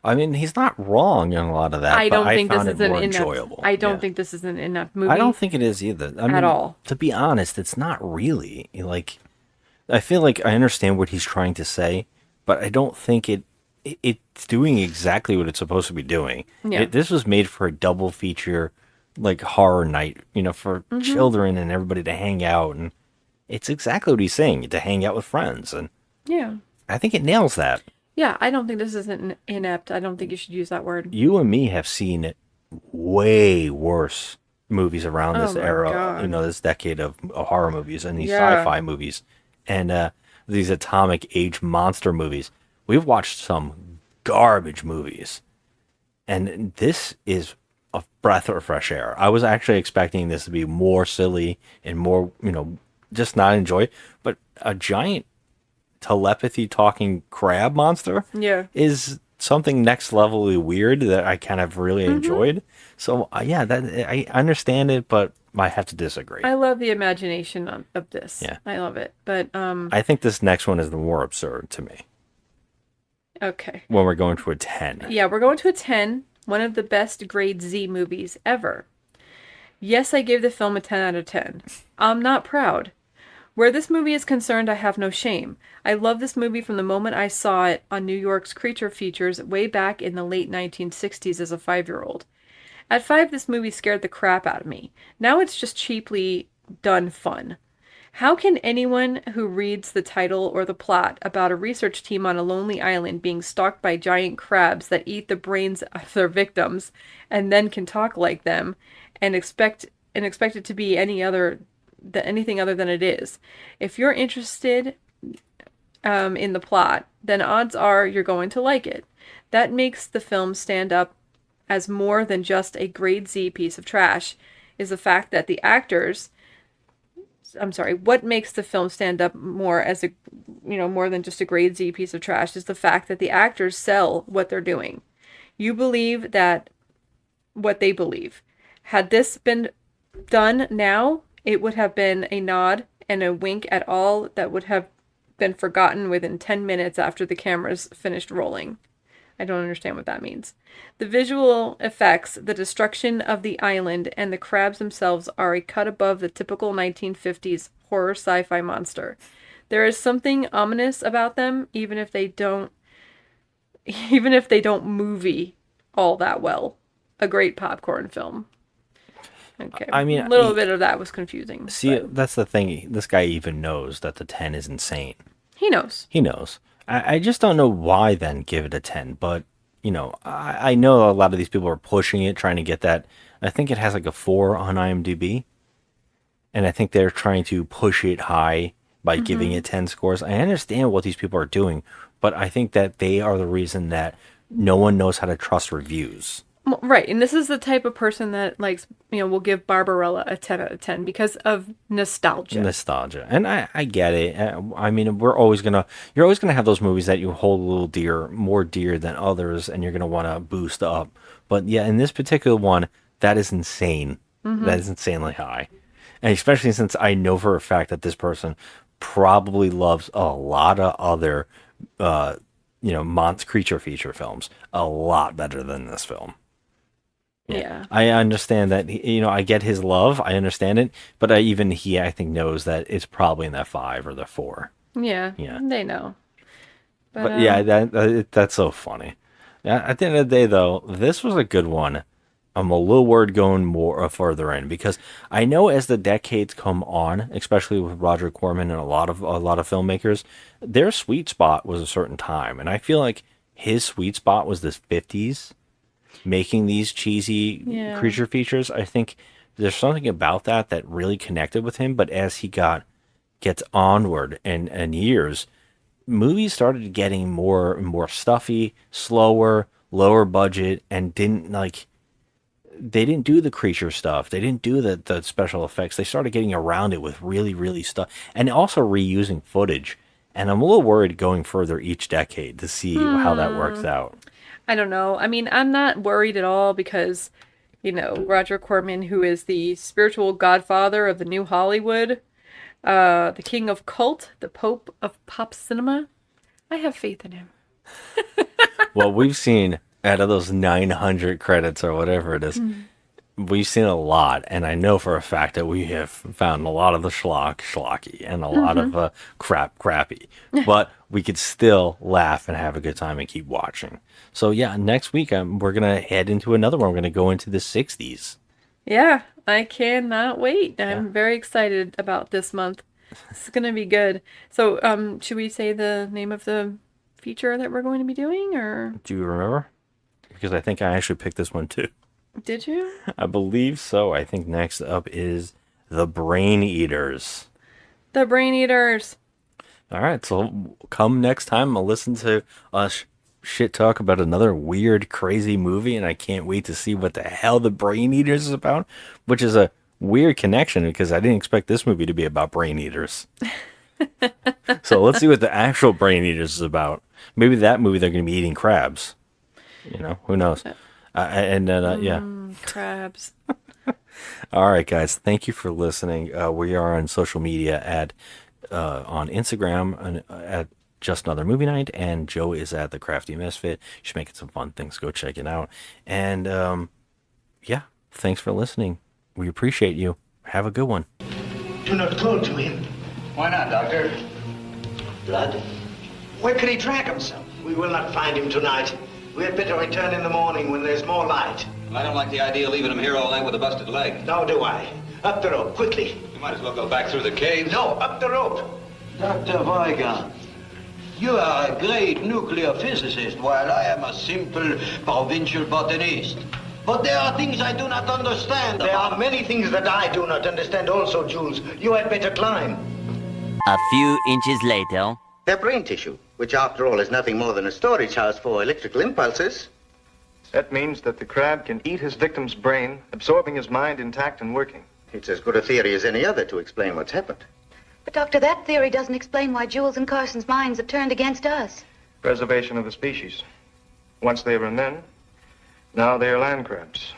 I mean, he's not wrong in a lot of that. I don't think found this is it an more inept. enjoyable. I don't think this is an inept movie. I don't think it is either. I mean, at all. To be honest, it's not really. Like, I feel like I understand what he's trying to say, but I don't think it's doing exactly what it's supposed to be doing. Yeah. This was made for a double feature, like horror night, for children and everybody to hang out, and it's exactly what he's saying, to hang out with friends, and Yeah. I think it nails that. Yeah, I don't think this is an inept. I don't think you should use that word. You and me have seen way worse movies around this Oh my era, God. this decade of horror movies and these Yeah. sci-fi movies and these atomic age monster movies. We've watched some garbage movies, and this is a breath of fresh air. I was actually expecting this to be more silly and more, just not enjoy, but a giant telepathy talking crab monster Yeah. is something next levelly weird that I kind of really enjoyed. So that I understand it, but I have to disagree. I love the imagination of this. Yeah. I love it. But I think this next one is the more absurd to me okay. when we're going to a 10. Yeah, we're going to a 10. One of the best grade Z movies ever. Yes, I gave the film a 10 out of 10. I'm not proud. Where this movie is concerned, I have no shame. I love this movie from the moment I saw it on New York's Creature Features way back in the late 1960s as a 5-year-old. At 5, this movie scared the crap out of me. Now it's just cheaply done fun. How can anyone who reads the title or the plot about a research team on a lonely island being stalked by giant crabs that eat the brains of their victims and then can talk like them and expect it to be anything other than it is? If you're interested in the plot, then odds are you're going to like it. That makes the film stand up as more than just a grade Z piece of trash. is the fact that the actors, what makes the film stand up more as a, more than just a grade Z piece of trash, is the fact that the actors sell what they're doing. You believe that what they believe. Had this been done now, it would have been a nod and a wink at all that would have been forgotten within 10 minutes after the cameras finished rolling. I don't understand what that means. The visual effects, the destruction of the island, and the crabs themselves are a cut above the typical 1950s horror sci-fi monster. There is something ominous about them, even if they don't movie all that well. A great popcorn film. Okay. I mean, a little bit of that was confusing. See, that's the thing. This guy even knows that the 10 is insane. He knows. He knows. I just don't know why then give it a 10. But, I know a lot of these people are pushing it, trying to get that. I think it has like a 4 on IMDb. And I think they're trying to push it high by giving it 10 scores. I understand what these people are doing, but I think that they are the reason that no one knows how to trust reviews. Right, and this is the type of person that likes, will give Barbarella a 10 out of 10 because of nostalgia. Nostalgia. And I get it. I mean, you're always going to have those movies that you hold a little more dear than others, and you're going to want to boost up. But yeah, in this particular one, that is insane. That is insanely high. And especially since I know for a fact that this person probably loves a lot of other, creature feature films a lot better than this film. Yeah. I understand that, I get his love. I understand it. But I think, knows that it's probably in that 5 or the 4. Yeah. They know. But yeah, that's so funny. At the end of the day, though, this was a good one. I'm a little worried going more further in, because I know as the decades come on, especially with Roger Corman and a lot of filmmakers, their sweet spot was a certain time. And I feel like his sweet spot was this 50s. Making these cheesy creature features. I think there's something about that really connected with him. But as he gets onward and years, movies started getting more stuffy, slower, lower budget, and they didn't do the creature stuff. They didn't do the special effects. They started getting around it with really, really stuff, and also reusing footage. And I'm a little worried going further each decade to see how that works out. I don't know. I mean, I'm not worried at all because, Roger Corman, who is the spiritual godfather of the new Hollywood, the king of cult, the pope of pop cinema, I have faith in him. Well, we've seen out of those 900 credits or whatever it is, we've seen a lot. And I know for a fact that we have found a lot of the schlocky and a lot of crappy. But we could still laugh and have a good time and keep watching. So yeah, next week we're going to head into another one. We're going to go into the 60s. Yeah, I cannot wait. I'm very excited about this month. It's going to be good. So should we say the name of the feature that we're going to be doing? Or do you remember? Because I think I actually picked this one too. Did you? I believe so. I think next up is The Brain Eaters. The Brain Eaters. All right, so come next time. I'll listen to us shit talk about another weird, crazy movie, and I can't wait to see what the hell The Brain Eaters is about, which is a weird connection because I didn't expect this movie to be about brain eaters. So let's see what the actual Brain Eaters is about. Maybe that movie they're going to be eating crabs. Who knows? Crabs. All right, guys. Thank you for listening. We are on social media on Instagram at Just Another Movie Night, and Joe is at The Crafty Misfit. She's making some fun things. Go check it out. And thanks for listening. We appreciate you. Have a good one. Do not call to him. Why not, Doctor? Blood? Where could he drag himself? We will not find him tonight. We had better return in the morning when there's more light. I don't like the idea of leaving him here all night with a busted leg. Nor do I. Up the rope, quickly. You might as well go back through the cave. No, up the rope. Dr. Weigand, you are a great nuclear physicist, while I am a simple provincial botanist. But there are things I do not understand. There are many things that I do not understand also, Jules. You had better climb. A few inches later. Their brain tissue, which after all is nothing more than a storage house for electrical impulses. That means that the crab can eat his victim's brain, absorbing his mind intact and working. It's as good a theory as any other to explain what's happened. But, Doctor, that theory doesn't explain why Jules and Carson's minds have turned against us. Preservation of the species. Once they were men, now they are land crabs.